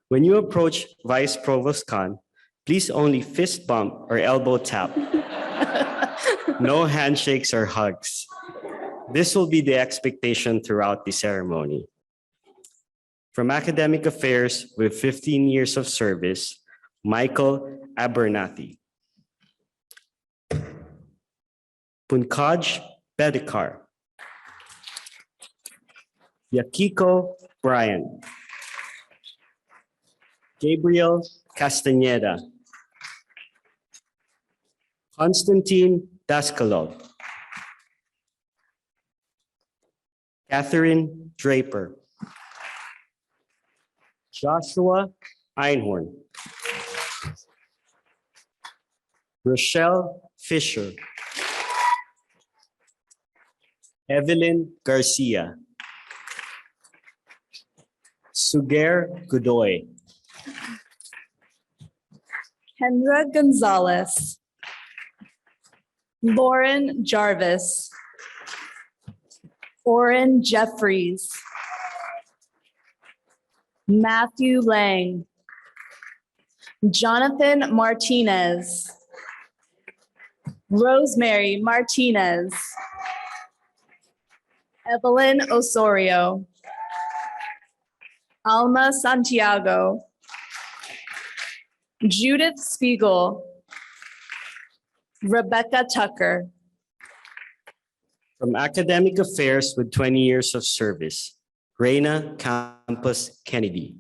When you approach Vice Provost Kahn, please only fist bump or elbow tap. No handshakes or hugs. This will be the expectation throughout the ceremony. From academic affairs with 15 years of service, Michael Abernathy. Pankaj Bedekar. Yakiko Bryan. Gabriel Castañeda. Constantine Daskalov. Catherine Draper. Joshua Einhorn. Rochelle Fisher. Evelyn Garcia. Suger Godoy. Kendra Gonzalez. Lauren Jarvis. Oren Jeffries. Matthew Lang. Jonathan Martinez. Rosemary Martinez. Evelyn Osorio. Alma Santiago. Judith Spiegel. Rebecca Tucker. From academic affairs with 20 years of service, Reina Campos Kennedy.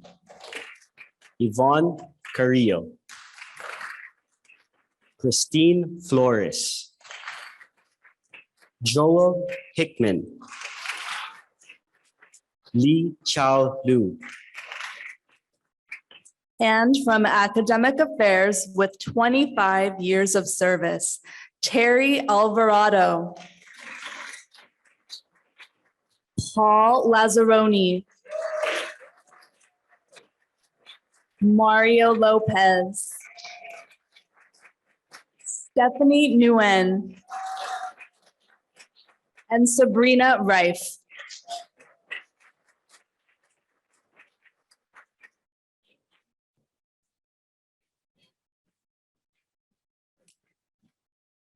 Yvonne Carrillo. Christine Flores. Joel Hickman. Lee Chao Lu. And from academic affairs with 25 years of service, Terry Alvarado. Paul Lazzaroni. Mario Lopez. Stephanie Nguyen. And Sabrina Reif.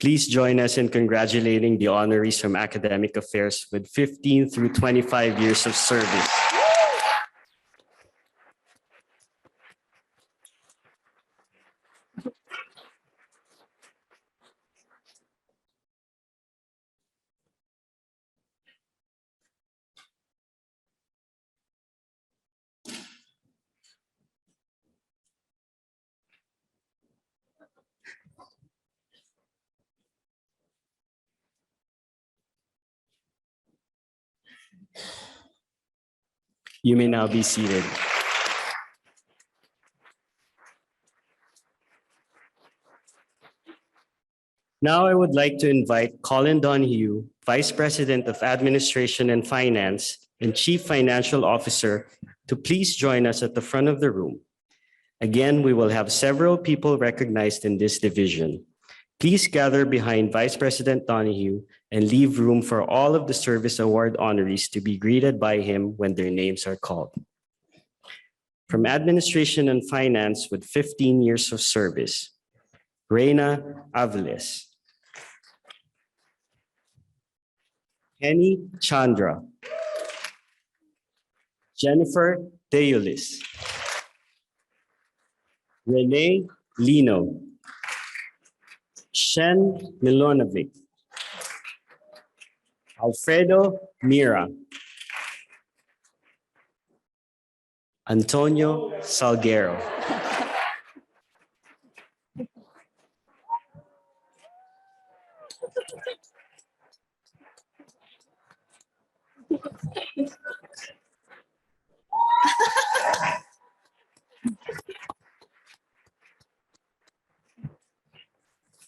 Please join us in congratulating the honorees from academic affairs with 15 through 25 years of service. You may now be seated. Now I would like to invite Colin Donahue, Vice President of Administration and Finance, and Chief Financial Officer to please join us at the front of the room. Again, we will have several people recognized in this division. Please gather behind Vice President Donahue and leave room for all of the Service Award honorees to be greeted by him when their names are called. From Administration and Finance with 15 years of service, Reina Aviles. Henny Chandra. Jennifer Deulis. Renee Lino. Shen Milonovic. Alfredo Mira. Antonio Salguero.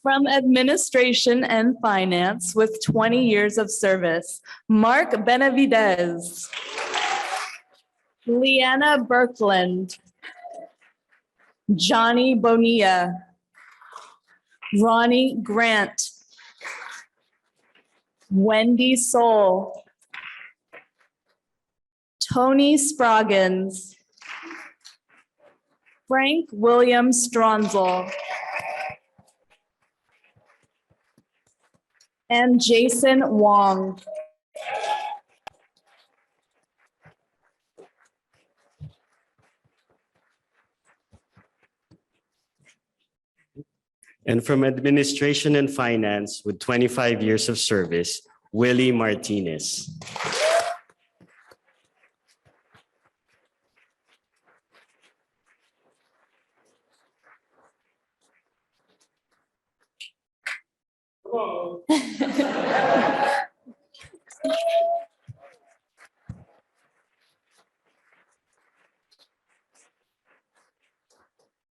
From Administration and Finance with 20 years of service, Mark Benavidez. Leanna Birkland. Johnny Bonilla. Ronnie Grant. Wendy Soul. Tony Spraggins. Frank William Stronzel. And Jason Wong. And from Administration and Finance with 25 years of service, Willie Martinez.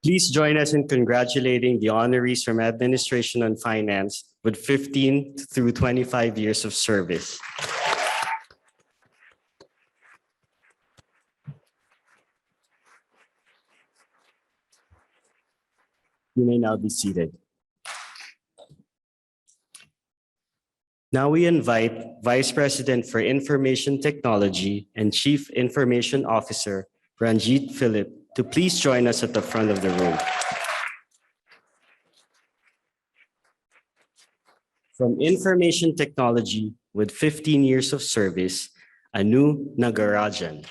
Please join us in congratulating the honorees from Administration and Finance with 15 through 25 years of service. You may now be seated. Now we invite Vice President for Information Technology and Chief Information Officer, Ranjit Philip, to please join us at the front of the room. From Information Technology with 15 years of service, Anu Nagarajan.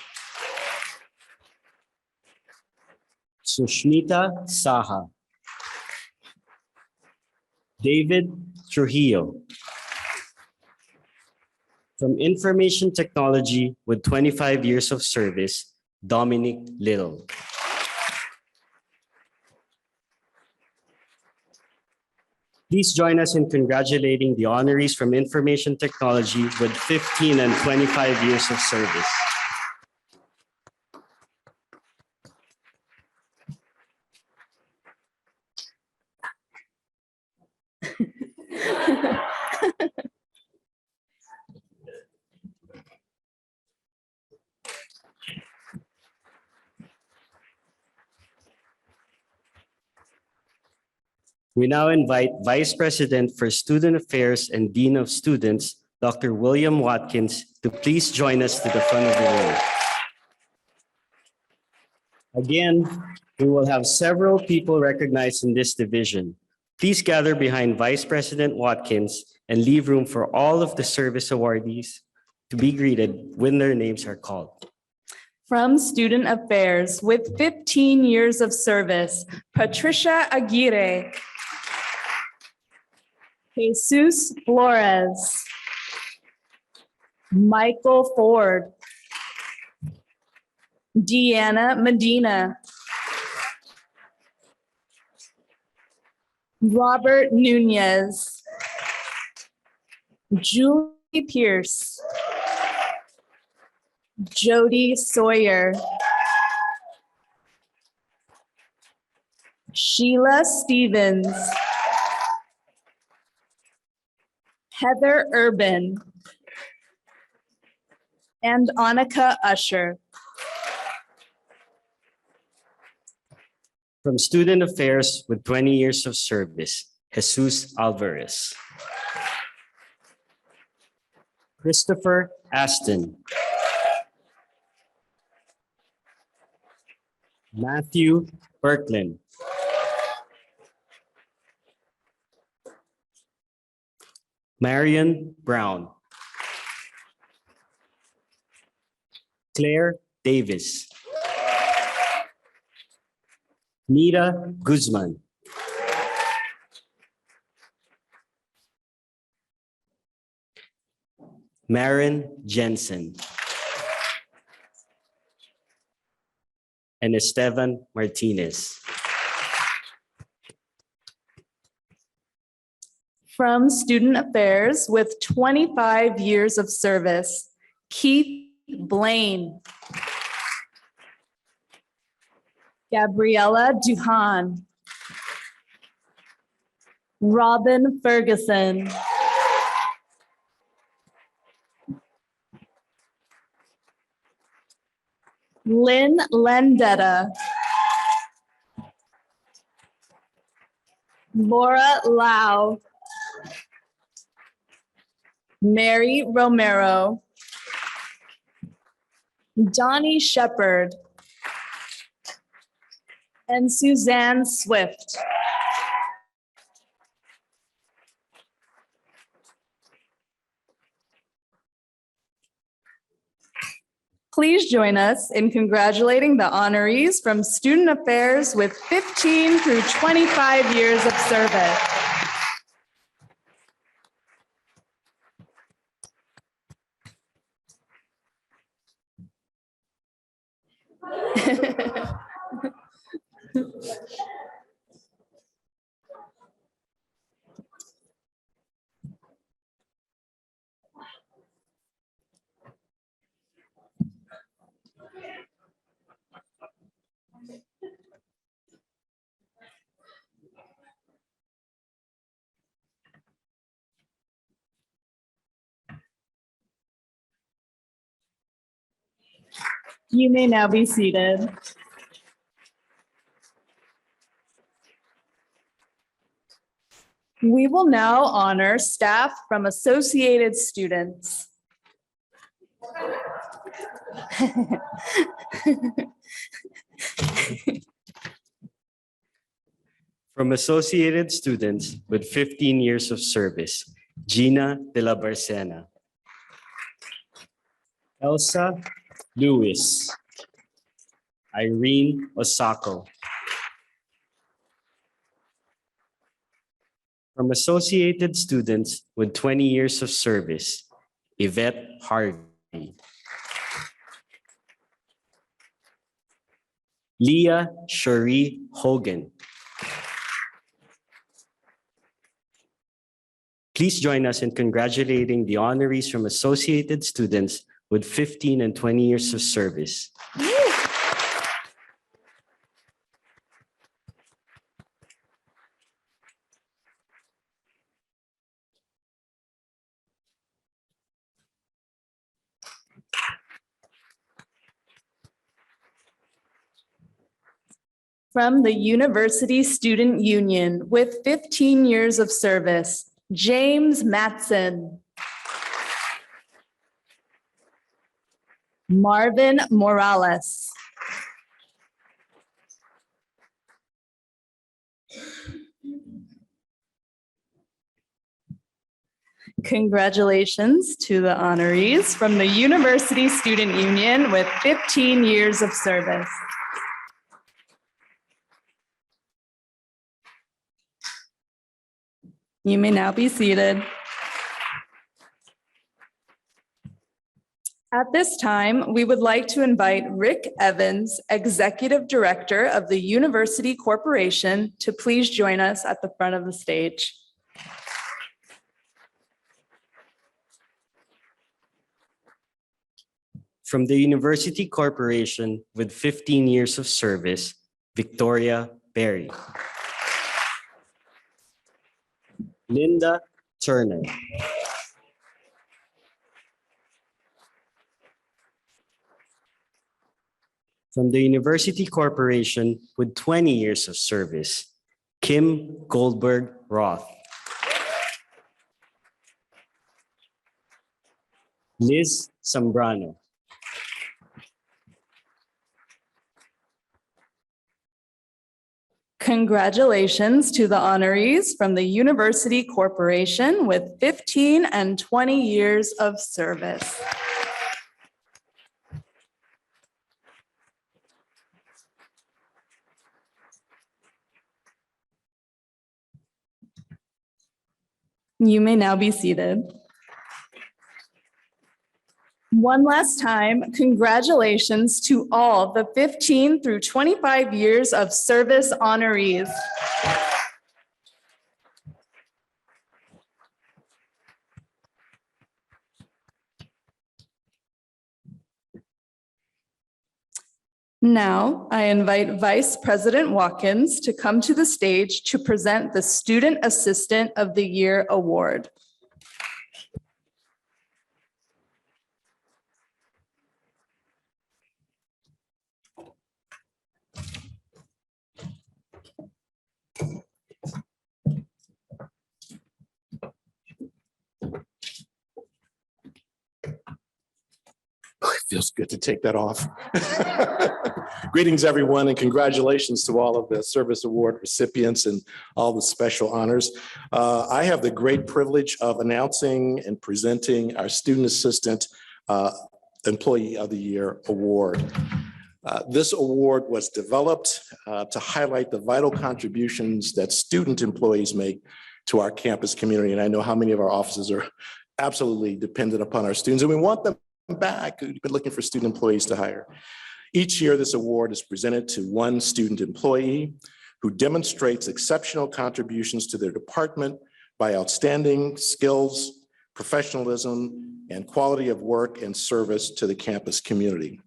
Sushmita Saha. David Trujillo. From Information Technology with 25 years of service, Dominic Little. Please join us in congratulating the honorees from Information Technology with 15 and 25 years of service. We now invite Vice President for Student Affairs and Dean of Students, Dr. William Watkins, to please join us to the front of the room. Again, we will have several people recognized in this division. Please gather behind Vice President Watkins and leave room for all of the service awardees to be greeted when their names are called. From Student Affairs with 15 years of service, Patricia Aguirre. Jesus Flores. Michael Ford. Deanna Medina. Robert Nunez. Julie Pierce. Jody Sawyer. Sheila Stevens. Heather Urban. and Annika Usher. From Student Affairs with 20 years of service, Jesus Alvarez. Christopher Aston. Matthew Berklin. Marion Brown. Claire Davis. Nita Guzman. Marin Jensen. And Esteban Martinez. From Student Affairs with 25 years of service, Keith Blaine. Gabriella Duhan. Robin Ferguson. Lynn Lendetta. Laura Lau. Mary Romero. Donnie Shepard. And Suzanne Swift. Please join us in congratulating the honorees from Student Affairs with 15 through 25 years of service. You may now be seated. We will now honor staff from associated students. From Associated Students with 15 years of service, Gina de la Barcena. Elsa Lewis. Irene Osako. From Associated Students with 20 years of service, Yvette Harvey. Leah Cherie Hogan. Please join us in congratulating the honorees from Associated Students with 15 and 20 years of service. From the University Student Union with 15 years of service, James Matson. Marvin Morales. Congratulations to the honorees from the University Student Union with 15 years of service. You may now be seated. At this time, we would like to invite Rick Evans, Executive Director of the University Corporation, to please join us at the front of the stage. From the University Corporation with 15 years of service, Victoria Berry. Linda Turner. From the University Corporation with 20 years of service, Kim Goldberg Roth. Liz Zambrano. Congratulations to the honorees from the University Corporation with 15 and 20 years of service. You may now be seated. One last time, congratulations to all the 15 through 25 years of service honorees. Now, I invite Vice President Watkins to come to the stage to present the Student Assistant of the Year Award. It feels good to take that off. Greetings, everyone, and congratulations to all of the Service Award recipients and all the special honors. I have the great privilege of announcing and presenting our Student Assistant Employee of the Year Award. This award was developed to highlight the vital contributions that student employees make to our campus community. And I know how many of our offices are absolutely dependent upon our students, and we want them back. We've been looking for student employees to hire. Each year, this award is presented to one student employee who demonstrates exceptional contributions to their department by outstanding skills, professionalism, and quality of work and service to the campus community.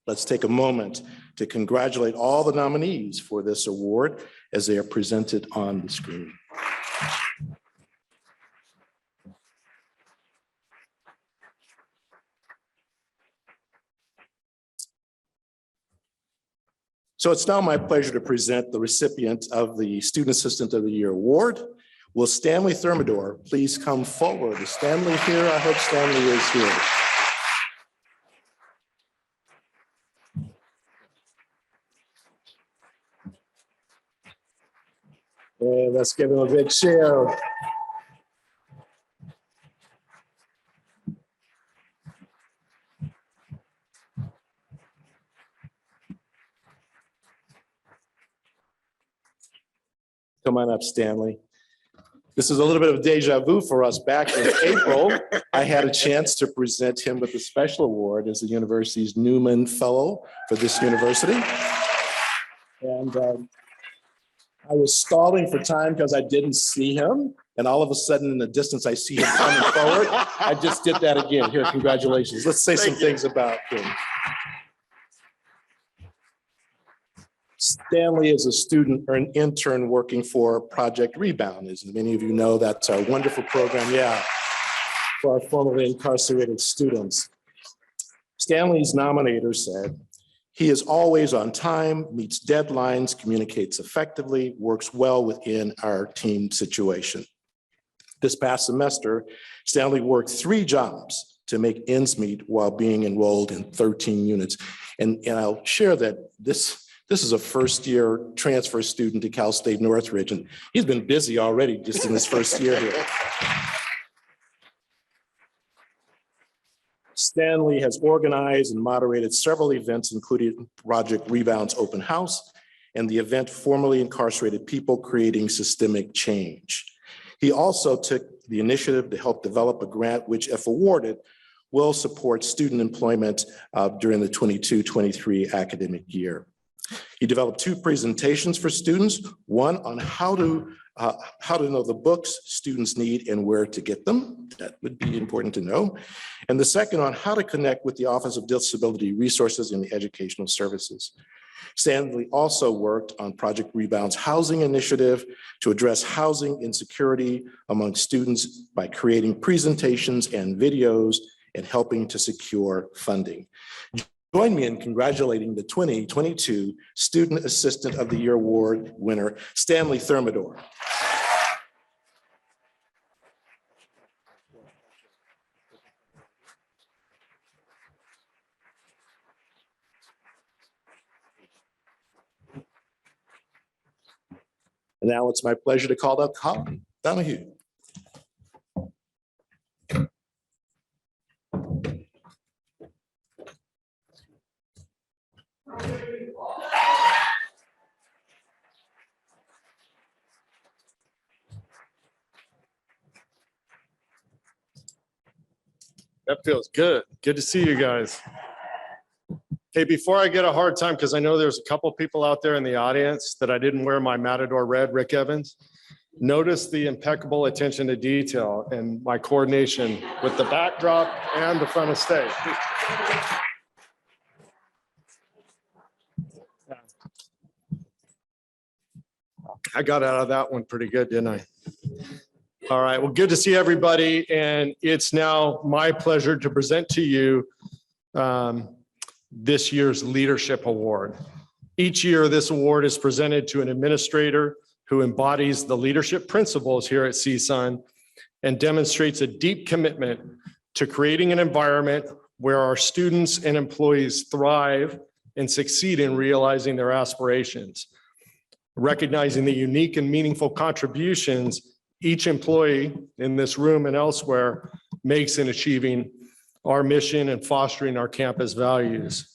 Let's take a moment to congratulate all the nominees for this award as they are presented on the screen. So it's now my pleasure to present the recipient of the Student Assistant of the Year Award. Will Stanley Thermidor please come forward? Is Stanley here? I hope Stanley is here. And let's give him a big cheer. Come on up, Stanley. This is a little bit of deja vu for us. Back in April, I had a chance to present him with a special award as the university's Newman Fellow for this university. And I was stalling for time because I didn't see him. And all of a sudden in the distance, I see him coming forward. I just did that again. Here, congratulations. Let's say some things about him. Stanley is a student or an intern working for Project Rebound. As many of you know, that's our wonderful program, for our formerly incarcerated students. Stanley's nominator said, he is always on time, meets deadlines, communicates effectively, works well within our team situation. This past semester, Stanley worked 3 jobs to make ends meet while being enrolled in 13 units. And I'll share that this is a first-year transfer student to Cal State Northridge, and he's been busy already just in his first year here. Stanley has organized and moderated several events, including Project Rebound's open house and the event Formerly Incarcerated People Creating Systemic Change. He also took the initiative to help develop a grant which, if awarded, will support student employment during the 22-23 academic year. He developed 2 presentations for students, one on how to know the books students need and where to get them. That would be important to know. And the second on how to connect with the Office of Disability Resources and the Educational Services. Stanley also worked on Project Rebound's housing initiative to address housing insecurity among students by creating presentations and videos and helping to secure funding. Join me in congratulating the 2022 Student Assistant of the Year Award winner, Stanley Thermidor. And now it's my pleasure to call up Colin Donahue. That feels good. Good to see you guys. Hey, before I get a hard time, because I know there's a couple people out there in the audience that I didn't wear my Matador red, Rick Evans. Notice the impeccable attention to detail and my coordination with the backdrop and the front of stage. I got out of that one pretty good, didn't I? All right, well, good to see everybody. And it's now my pleasure to present to you this year's Leadership Award. Each year, this award is presented to an administrator who embodies the leadership principles here at CSUN and demonstrates a deep commitment to creating an environment where our students and employees thrive and succeed in realizing their aspirations. Recognizing the unique and meaningful contributions each employee in this room and elsewhere makes in achieving our mission and fostering our campus values.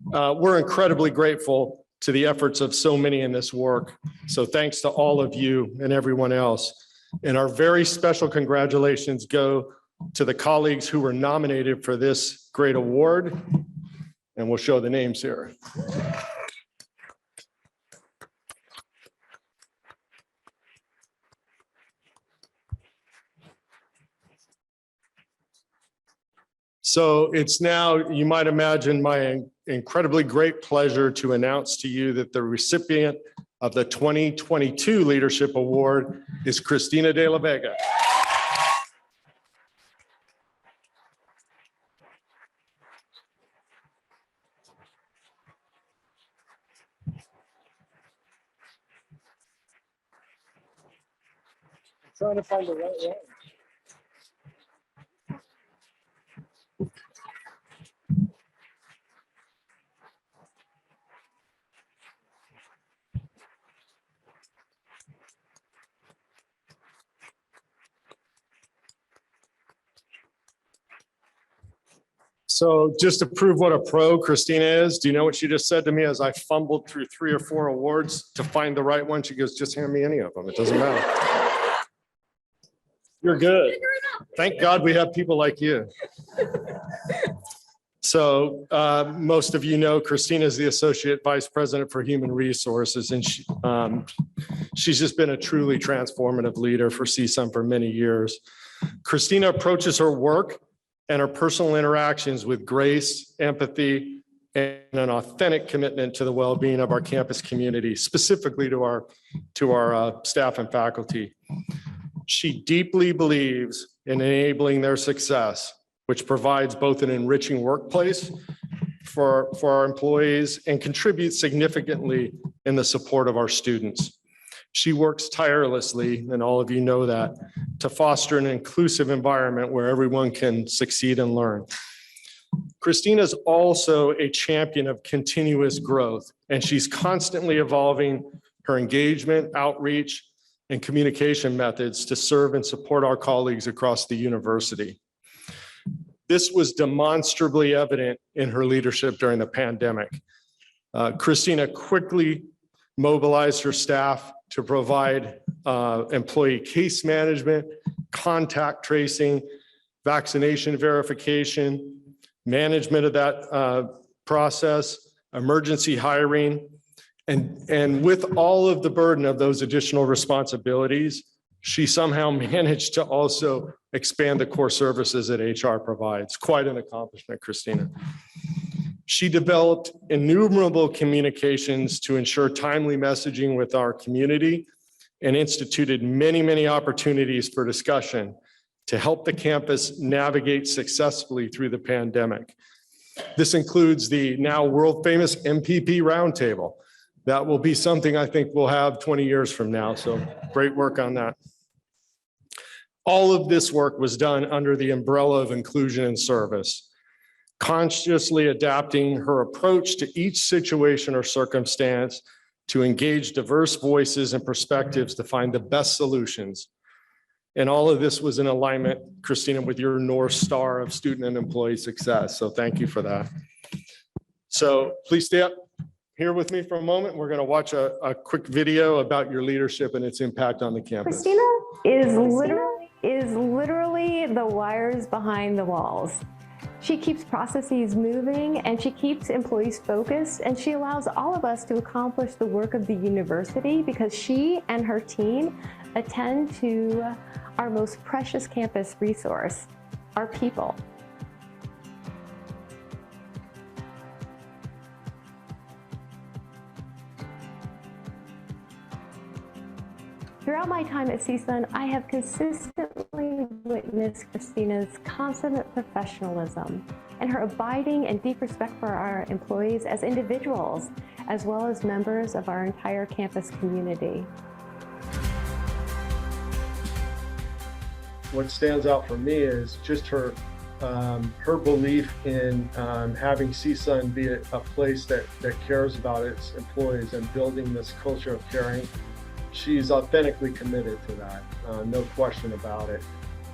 We're incredibly grateful to the efforts of so many in this work. So thanks to all of you and everyone else. And our very special congratulations go to the colleagues who were nominated for this great award. And we'll show the names here. So it's now, you might imagine, my incredibly great pleasure to announce to you that the recipient of the 2022 Leadership Award is Cristina de la Vega. I'm trying to find the right one. So just to prove what a pro Christina is, do you know what she just said to me as I fumbled through 3 or 4 awards to find the right one? She goes, just hand me any of them. It doesn't matter. You're good. Thank God we have people like you. So most of you know Christina is the Associate Vice President for Human Resources, and she's just been a truly transformative leader for CSUN for many years. Christina approaches her work and our personal interactions with grace, empathy, and an authentic commitment to the well-being of our campus community, specifically to our staff and faculty. She deeply believes in enabling their success, which provides both an enriching workplace for our employees and contributes significantly in the support of our students. She works tirelessly, and all of you know that, to foster an inclusive environment where everyone can succeed and learn. Christina is also a champion of continuous growth, and she's constantly evolving her engagement, outreach, and communication methods to serve and support our colleagues across the university. This was demonstrably evident in her leadership during the pandemic. Christina quickly mobilized her staff to provide employee case management, contact tracing, vaccination verification, management of that process, emergency hiring. And with all of the burden of those additional responsibilities, she somehow managed to also expand the core services that HR provides. Quite an accomplishment, Christina. She developed innumerable communications to ensure timely messaging with our community and instituted many, many opportunities for discussion to help the campus navigate successfully through the pandemic. This includes the now world famous MPP Roundtable. That will be something I think we'll have 20 years from now. So great work on that. All of this work was done under the umbrella of inclusion and service, consciously adapting her approach to each situation or circumstance to engage diverse voices and perspectives to find the best solutions. And all of this was in alignment, Christina, with your North Star of student and employee success. So thank you for that. So please stay up here with me for a moment. We're going to watch a quick video about your leadership and its impact on the campus. Christina is literally the wires behind the walls. She keeps processes moving and she keeps employees focused, and she allows all of us to accomplish the work of the university because she and her team attend to our most precious campus resource, our people. Throughout my time at CSUN, I have consistently witnessed Christina's consummate professionalism and her abiding and deep respect for our employees as individuals, as well as members of our entire campus community. What stands out for me is just her belief in having CSUN be a place that cares about its employees and building this culture of caring. She's authentically committed to that, no question about it.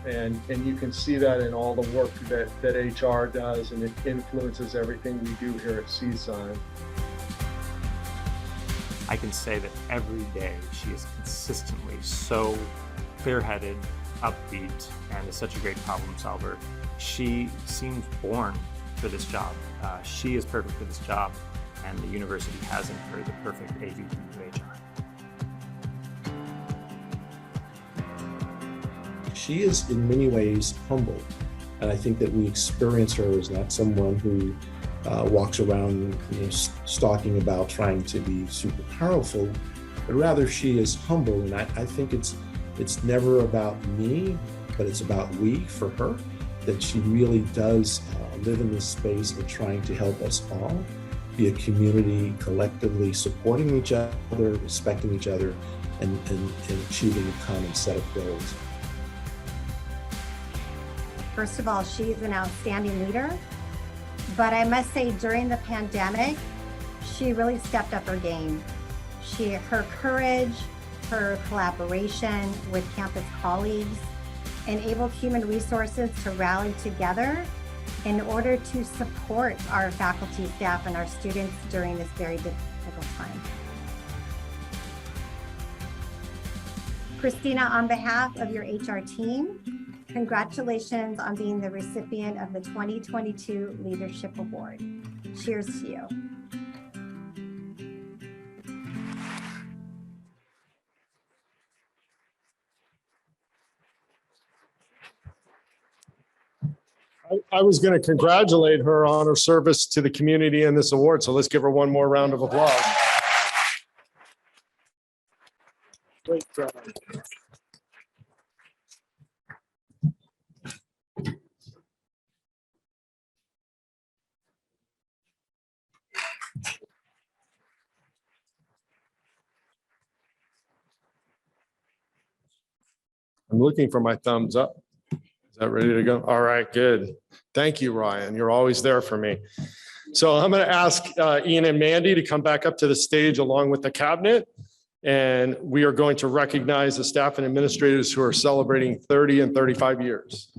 And you can see that in all the work that HR does, and it influences everything we do here at CSUN. I can say that every day she is consistently so clear-headed, upbeat, and is such a great problem solver. She seems born for this job. She is perfect for this job, and the university has in her the perfect AVP of HR. She is in many ways humble, and I think that we experience her as not someone who walks around stalking about trying to be super powerful, but rather she is humble, and I think it's never about me, but it's about we for her, that she really does live in this space of trying to help us all be a community collectively supporting each other, respecting each other, and achieving a common set of goals. First of all, she's an outstanding leader, but I must say during the pandemic, she really stepped up her game. Her courage, her collaboration with campus colleagues enabled human resources to rally together in order to support our faculty, staff, and our students during this very difficult time. Christina, on behalf of your HR team, congratulations on being the recipient of the 2022 Leadership Award. Cheers to you. I was going to congratulate her on her service to the community in this award, so let's give her one more round of applause. Great job. I'm looking for my thumbs up. Is that ready to go? All right, good. Thank you, Ryan. You're always there for me. So I'm going to ask Ian and Mandy to come back up to the stage along with the cabinet. And we are going to recognize the staff and administrators who are celebrating 30 and 35 years.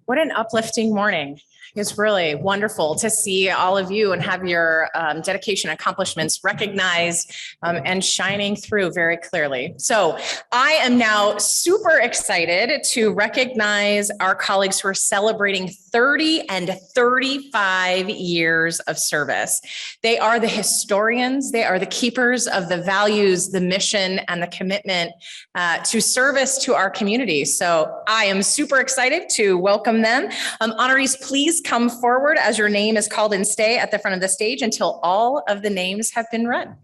What an uplifting morning. It's really wonderful to see all of you and have your dedication and accomplishments recognized and shining through very clearly. So I am now super excited to recognize our colleagues who are celebrating 30 and 35 years of service. They are the historians, they are the keepers of the values, the mission, and the commitment to service to our community. So I am super excited to welcome them. Honorees, please come forward as your name is called and stay at the front of the stage until all of the names have been read.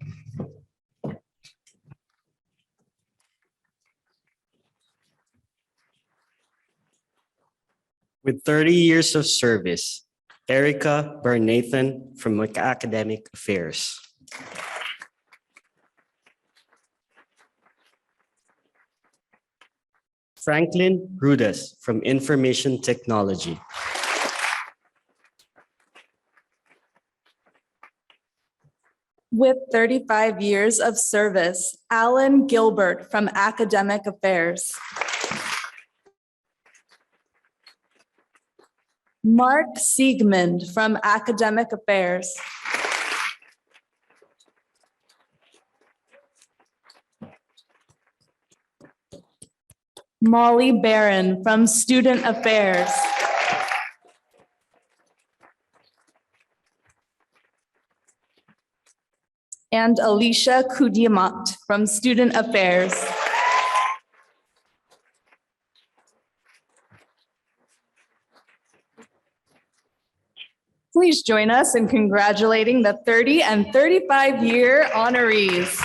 With 30 years of service, Erica Barnathan from Academic Affairs. Franklin Rudas from Information Technology. With 35 years of service, Alan Gilbert from Academic Affairs. Mark Siegmund from Academic Affairs. Molly Barron from Student Affairs. And Alicia Kudiamat from Student Affairs. Please join us in congratulating the 30 and 35-year honorees.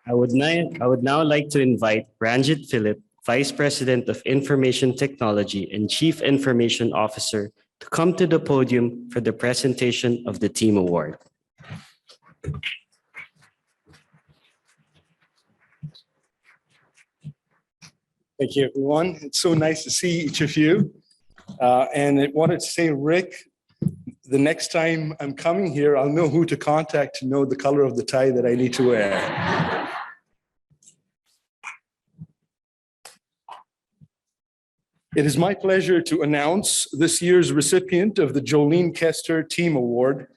I would now like to invite Ranjit Philip, Vice President of Information Technology and Chief Information Officer, to come to the podium for the presentation of the Team Award. Thank you, everyone. It's so nice to see each of you. And I wanted to say, Rick, the next time I'm coming here, I'll know who to contact to know the color of the tie that I need to wear. It is my pleasure to announce this year's recipient of the Jolene Kester Team Award.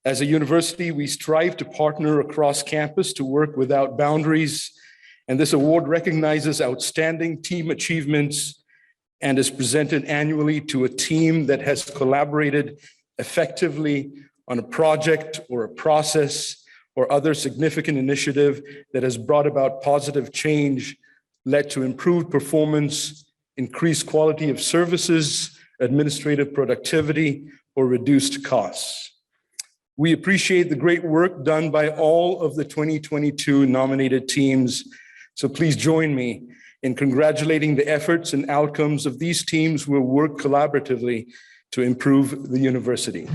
As a university, we strive to partner across campus to work without boundaries, and this award recognizes outstanding team achievements and is presented annually to a team that has collaborated effectively on a project or a process or other significant initiative that has brought about positive change, led to improved performance, increased quality of services, administrative productivity, or reduced costs. We appreciate the great work done by all of the 2022 nominated teams. So please join me in congratulating the efforts and outcomes of these teams who will work collaboratively to improve the university.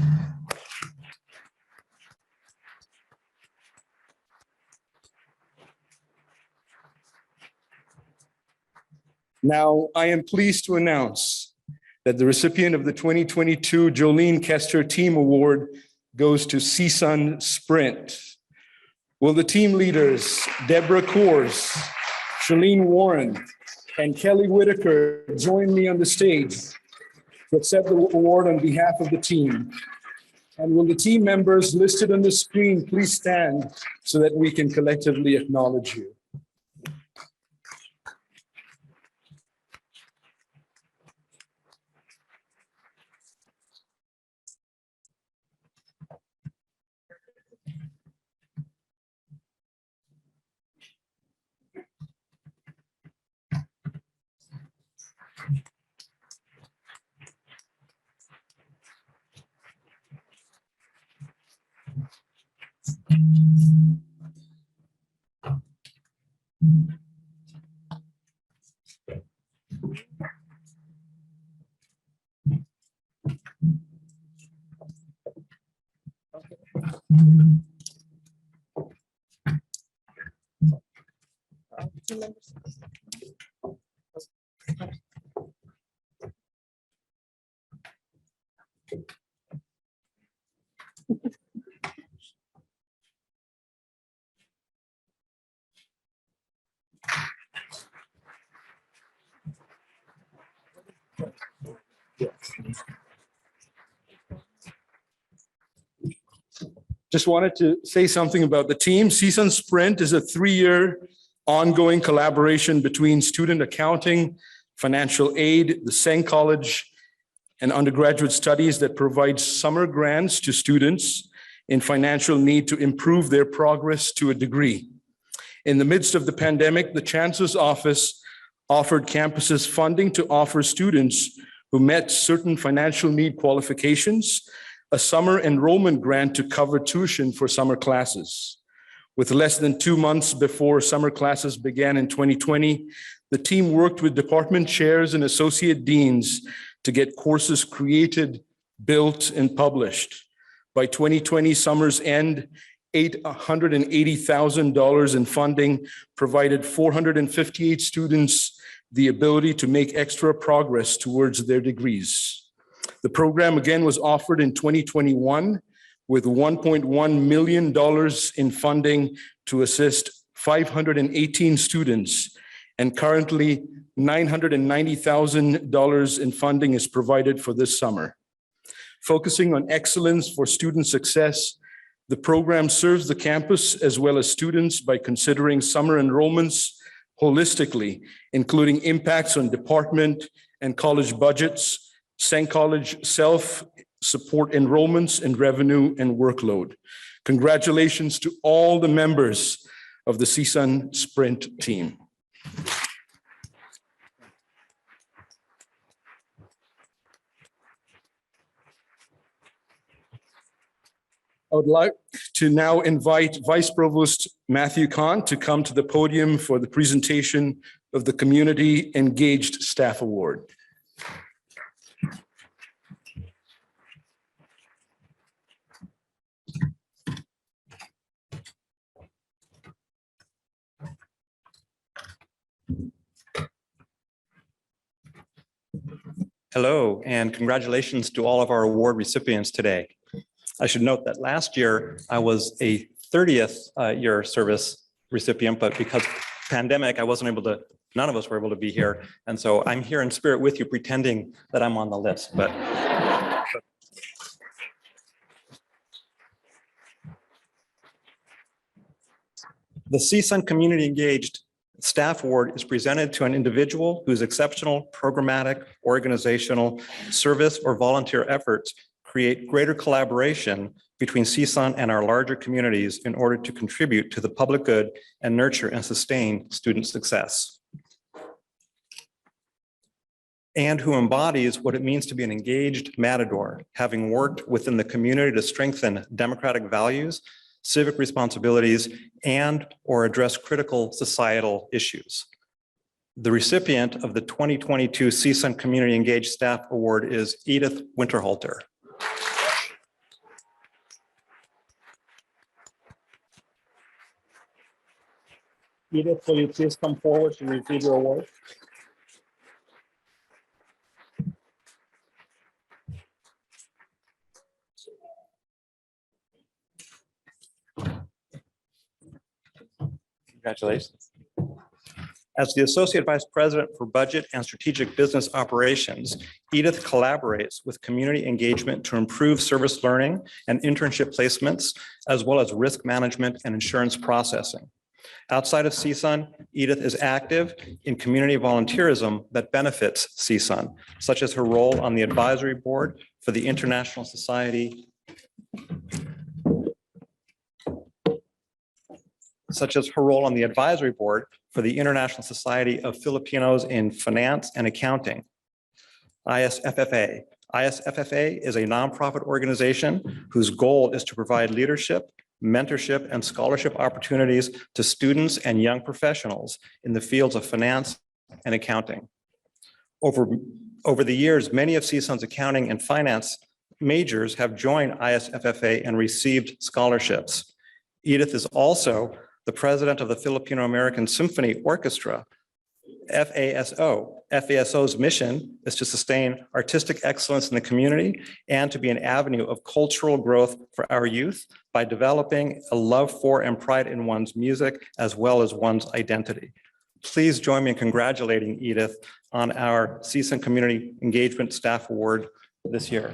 Now, I am pleased to announce that the recipient of the 2022 Jolene Kester Team Award goes to CSUN Sprint. Will the team leaders, Deborah Coors, Shalene Warren, and Kelly Whitaker join me on the stage to accept the award on behalf of the team? And will the team members listed on the screen please stand so that we can collectively acknowledge you? Just wanted to say something about the team. CSUN Sprint is a 3-year ongoing collaboration between student accounting, financial aid, the Sang College, and undergraduate studies that provides summer grants to students in financial need to improve their progress to a degree. In the midst of the pandemic, the Chancellor's Office offered campuses funding to offer students who met certain financial need qualifications a summer enrollment grant to cover tuition for summer classes. With less than 2 months before summer classes began in 2020, the team worked with department chairs and associate deans to get courses created, built, and published. By 2020 summer's end, $880,000 in funding provided 458 students the ability to make extra progress towards their degrees. The program again was offered in 2021 with $1.1 million in funding to assist 518 students, and currently $990,000 in funding is provided for this summer. Focusing on excellence for student success, the program serves the campus as well as students by considering summer enrollments holistically, including impacts on department and college budgets, Sang College self-support enrollments, and revenue and workload. Congratulations to all the members of the CSUN Sprint team. I would like to now invite Vice Provost Matthew Kahn to come to the podium for the presentation of the Community Engaged Staff Award. Hello, and congratulations to all of our award recipients today. I should note that last year I was a 30th year service recipient, but because pandemic, none of us were able to be here. And so I'm here in spirit with you, pretending that I'm on the list. But the CSUN Community Engaged Staff Award is presented to an individual whose exceptional programmatic, organizational, service, or volunteer efforts create greater collaboration between CSUN and our larger communities in order to contribute to the public good and nurture and sustain student success. And who embodies what it means to be an engaged matador, having worked within the community to strengthen democratic values, civic responsibilities, and or address critical societal issues. The recipient of the 2022 CSUN Community Engaged Staff Award is Edith Winterhalter. Edith, will you please come forward to receive your award? Congratulations. As the Associate Vice President for Budget and Strategic Business Operations, Edith collaborates with community engagement to improve service learning and internship placements, as well as risk management and insurance processing. Outside of CSUN, Edith is active in community volunteerism that benefits CSUN, such as her role on the advisory board for the International Society of Filipinos in Finance and Accounting, ISFFA. ISFFA is a nonprofit organization whose goal is to provide leadership, mentorship, and scholarship opportunities to students and young professionals in the fields of finance and accounting. Over the years, many of CSUN's accounting and finance majors have joined ISFFA and received scholarships. Edith is also the president of the Filipino American Symphony Orchestra, FASO. FASO's mission is to sustain artistic excellence in the community and to be an avenue of cultural growth for our youth by developing a love for and pride in one's music as well as one's identity. Please join me in congratulating Edith on our CSUN Community Engagement Staff Award this year.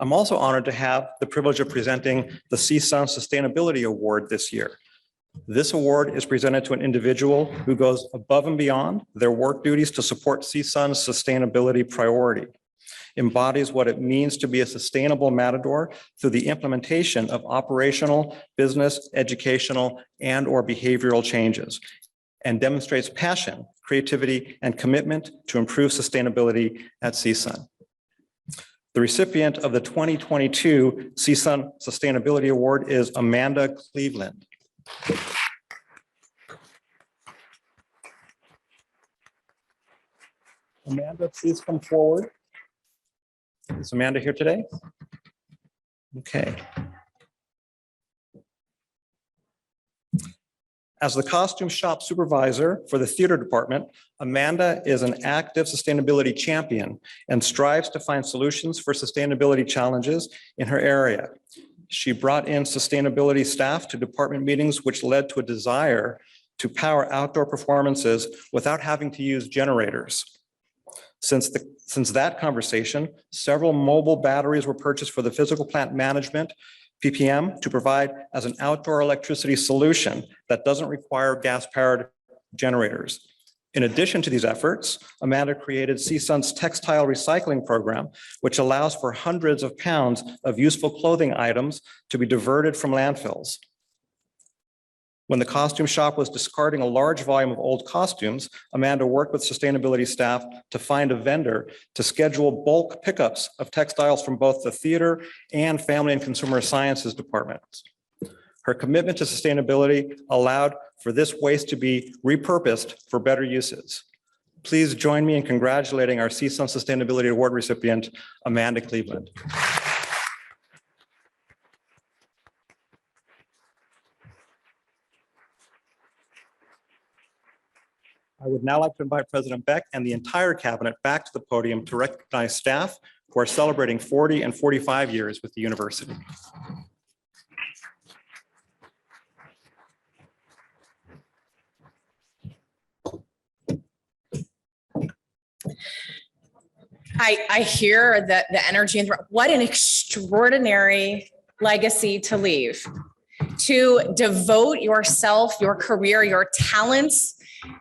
I'm also honored to have the privilege of presenting the CSUN Sustainability Award this year. This award is presented to an individual who goes above and beyond their work duties to support CSUN's sustainability priority, embodies what it means to be a sustainable matador through the implementation of operational, business, educational, and/or behavioral changes, and demonstrates passion, creativity, and commitment to improve sustainability at CSUN. The recipient of the 2022 CSUN Sustainability Award is Amanda Cleveland. Amanda, please come forward. Is Amanda here today? Okay. As the costume shop supervisor for the theater department, Amanda is an active sustainability champion and strives to find solutions for sustainability challenges in her area. She brought in sustainability staff to department meetings, which led to a desire to power outdoor performances without having to use generators. Since that conversation, several mobile batteries were purchased for the physical plant management, PPM, to provide as an outdoor electricity solution that doesn't require gas-powered generators. In addition to these efforts, Amanda created CSUN's textile recycling program, which allows for hundreds of pounds of useful clothing items to be diverted from landfills. When the costume shop was discarding a large volume of old costumes, Amanda worked with sustainability staff to find a vendor to schedule bulk pickups of textiles from both the theater and family and consumer sciences departments. Her commitment to sustainability allowed for this waste to be repurposed for better uses. Please join me in congratulating our CSUN Sustainability Award recipient, Amanda Cleveland. I would now like to invite President Beck and the entire cabinet back to the podium to recognize staff who are celebrating 40 and 45 years with the university. I hear the energy and what an extraordinary legacy to leave. To devote yourself, your career, your talents,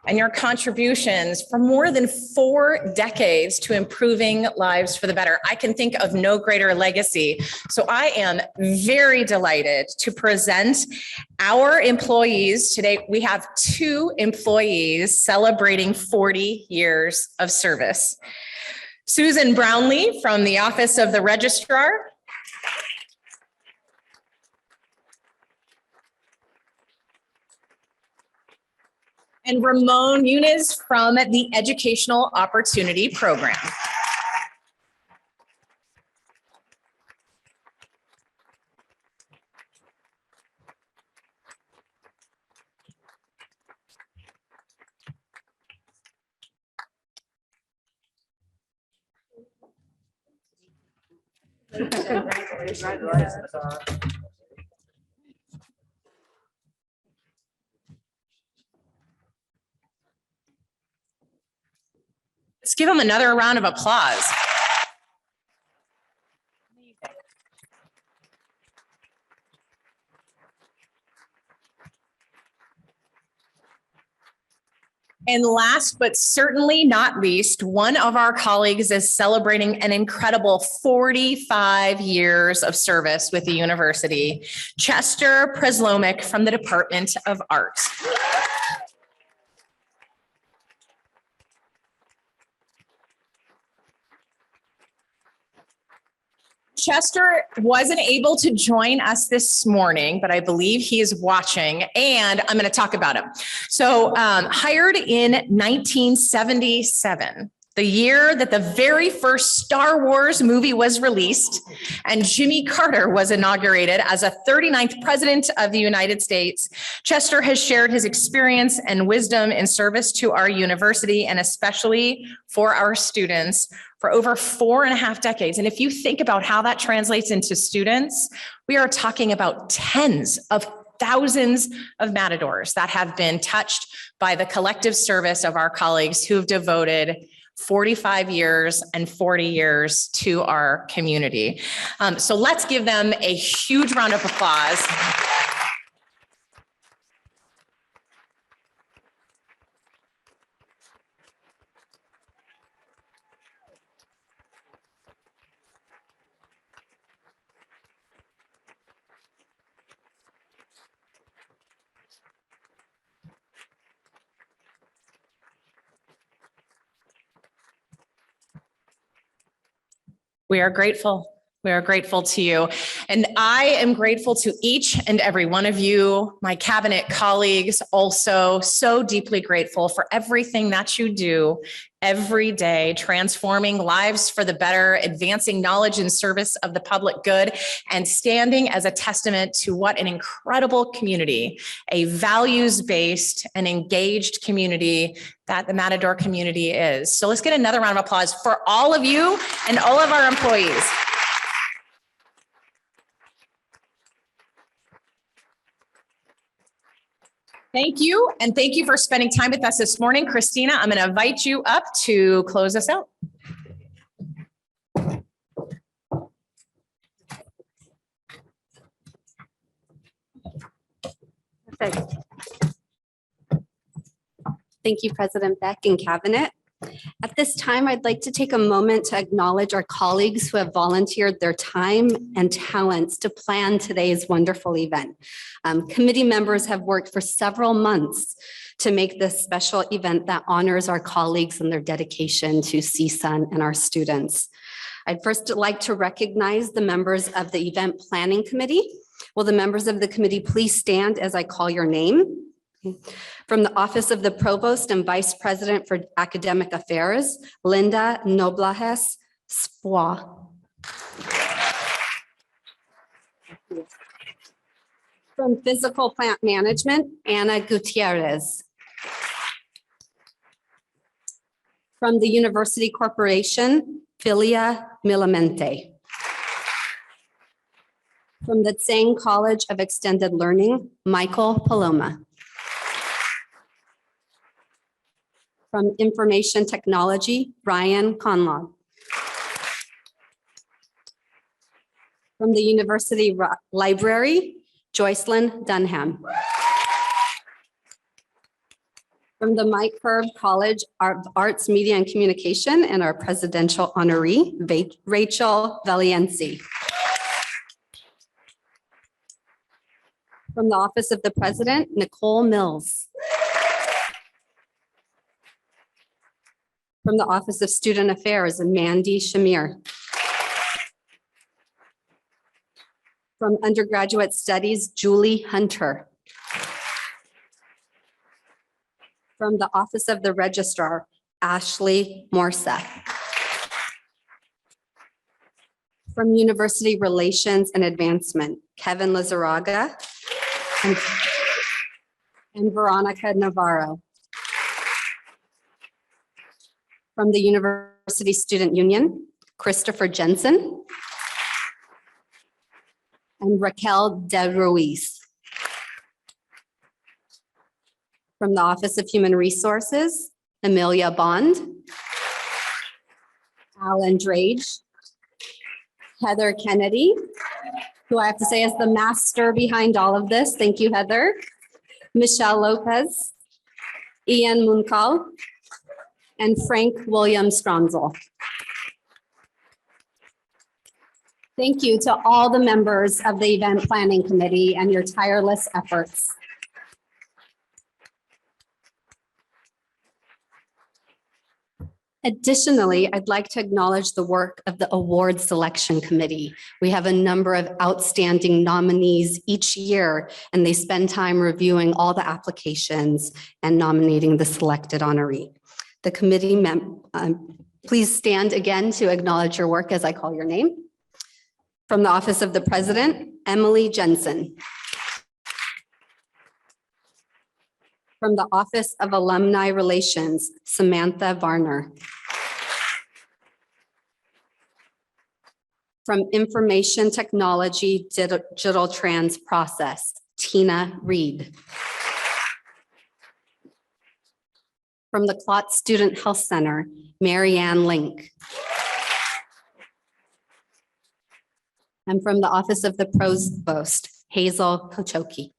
and your contributions for more than 4 decades to improving lives for the better. I can think of no greater legacy. So I am very delighted to present our employees today. We have 2 employees celebrating 40 years of service. Susan Brownlee from the Office of the Registrar. And Ramon Muniz from the Educational Opportunity Program. Let's give them another round of applause. And last but certainly not least, one of our colleagues is celebrating an incredible 45 years of service with the university, Chester Preslomic from the Department of Art. Chester wasn't able to join us this morning, but I believe he is watching, and I'm going to talk about him. So hired in 1977, the year that the very first Star Wars movie was released and Jimmy Carter was inaugurated as a 39th president of the United States, Chester has shared his experience and wisdom in service to our university and especially for our students for over 4.5 decades. And if you think about how that translates into students, we are talking about tens of thousands of Matadors that have been touched by the collective service of our colleagues who have devoted 45 years and 40 years to our community. So let's give them a huge round of applause. We are grateful. We are grateful to you. And I am grateful to each and every one of you, my cabinet colleagues, also so deeply grateful for everything that you do every day, transforming lives for the better, advancing knowledge in service of the public good, and standing as a testament to what an incredible community, a values-based and engaged community that the Matador community is. So let's get another round of applause for all of you and all of our employees. Thank you. And thank you for spending time with us this morning. Christina, I'm going to invite you up to close us out. Perfect. Thank you, President Beck and Cabinet. At this time, I'd like to take a moment to acknowledge our colleagues who have volunteered their time and talents to plan today's wonderful event. Committee members have worked for several months to make this special event that honors our colleagues and their dedication to CSUN and our students. I'd first like to recognize the members of the Event Planning Committee. Will the members of the committee please stand as I call your name? From the Office of the Provost and Vice President for Academic Affairs, Linda Noblajes Spois. From Physical Plant Management, Ana Gutierrez. From the University Corporation, Filia Milamente. From the Tsang College of Extended Learning, Michael Paloma. From Information Technology, Brian Conlon. From the University Library, Joycelyn Dunham. From the Mike Herb College of Arts, Media and Communication and our presidential honoree, Rachel Valienci. From the Office of the President, Nicole Mills. From the Office of Student Affairs, Mandy Shamir. From Undergraduate Studies, Julie Hunter. From the Office of the Registrar, Ashley Morsa. From University Relations and Advancement, Kevin Lizarraga and Veronica Navarro. From the University Student Union, Christopher Jensen and Raquel De Ruiz. From the Office of Human Resources, Amelia Bond, Alan Drage, Heather Kennedy, who I have to say is the master behind all of this. Thank you, Heather. Michelle Lopez, Ian Munkal, and Frank William Stronzel. Thank you to all the members of the Event Planning Committee and your tireless efforts. Additionally, I'd like to acknowledge the work of the Award Selection Committee. We have a number of outstanding nominees each year, and they spend time reviewing all the applications and nominating the selected honoree. The committee, please stand again to acknowledge your work as I call your name. From the Office of the President, Emily Jensen. From the Office of Alumni Relations, Samantha Varner. From Information Technology Digital Trans Process, Tina Reed. From the Klotz Student Health Center, Marianne Link. And from the Office of the Provost, Hazel Kochoki.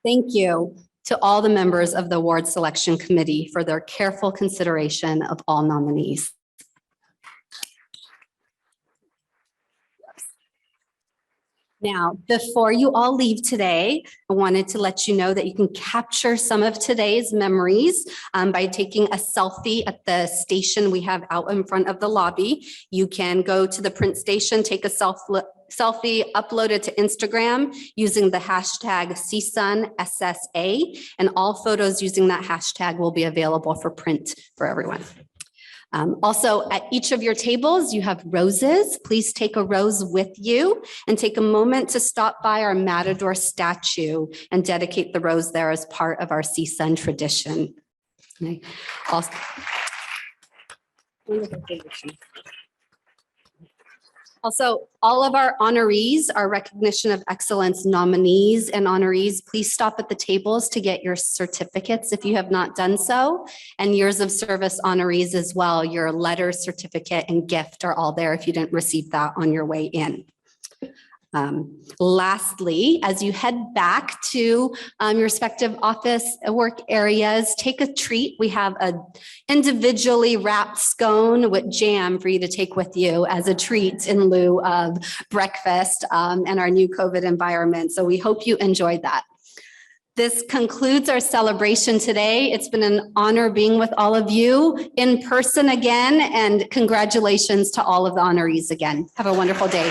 Thank you to all the members of the Award Selection Committee for their careful consideration of all nominees. Now, before you all leave today, I wanted to let you know that you can capture some of today's memories by taking a selfie at the station we have out in front of the lobby. You can go to the print station, take a selfie, upload it to Instagram using the hashtag CSUNSSA, and all photos using that hashtag will be available for print for everyone. Also, at each of your tables, you have roses. Please take a rose with you and take a moment to stop by our Matador statue and dedicate the rose there as part of our CSUN tradition. Also, all of our honorees, our Recognition of Excellence nominees and honorees, please stop at the tables to get your certificates if you have not done so. And years of service honorees as well, your letter, certificate, and gift are all there if you didn't receive that on your way in. Lastly, as you head back to your respective office work areas, take a treat. We have a individually wrapped scone with jam for you to take with you as a treat in lieu of breakfast and our new COVID environment. So we hope you enjoyed that. This concludes our celebration today. It's been an honor being with all of you in person again, and congratulations to all of the honorees again. Have a wonderful day.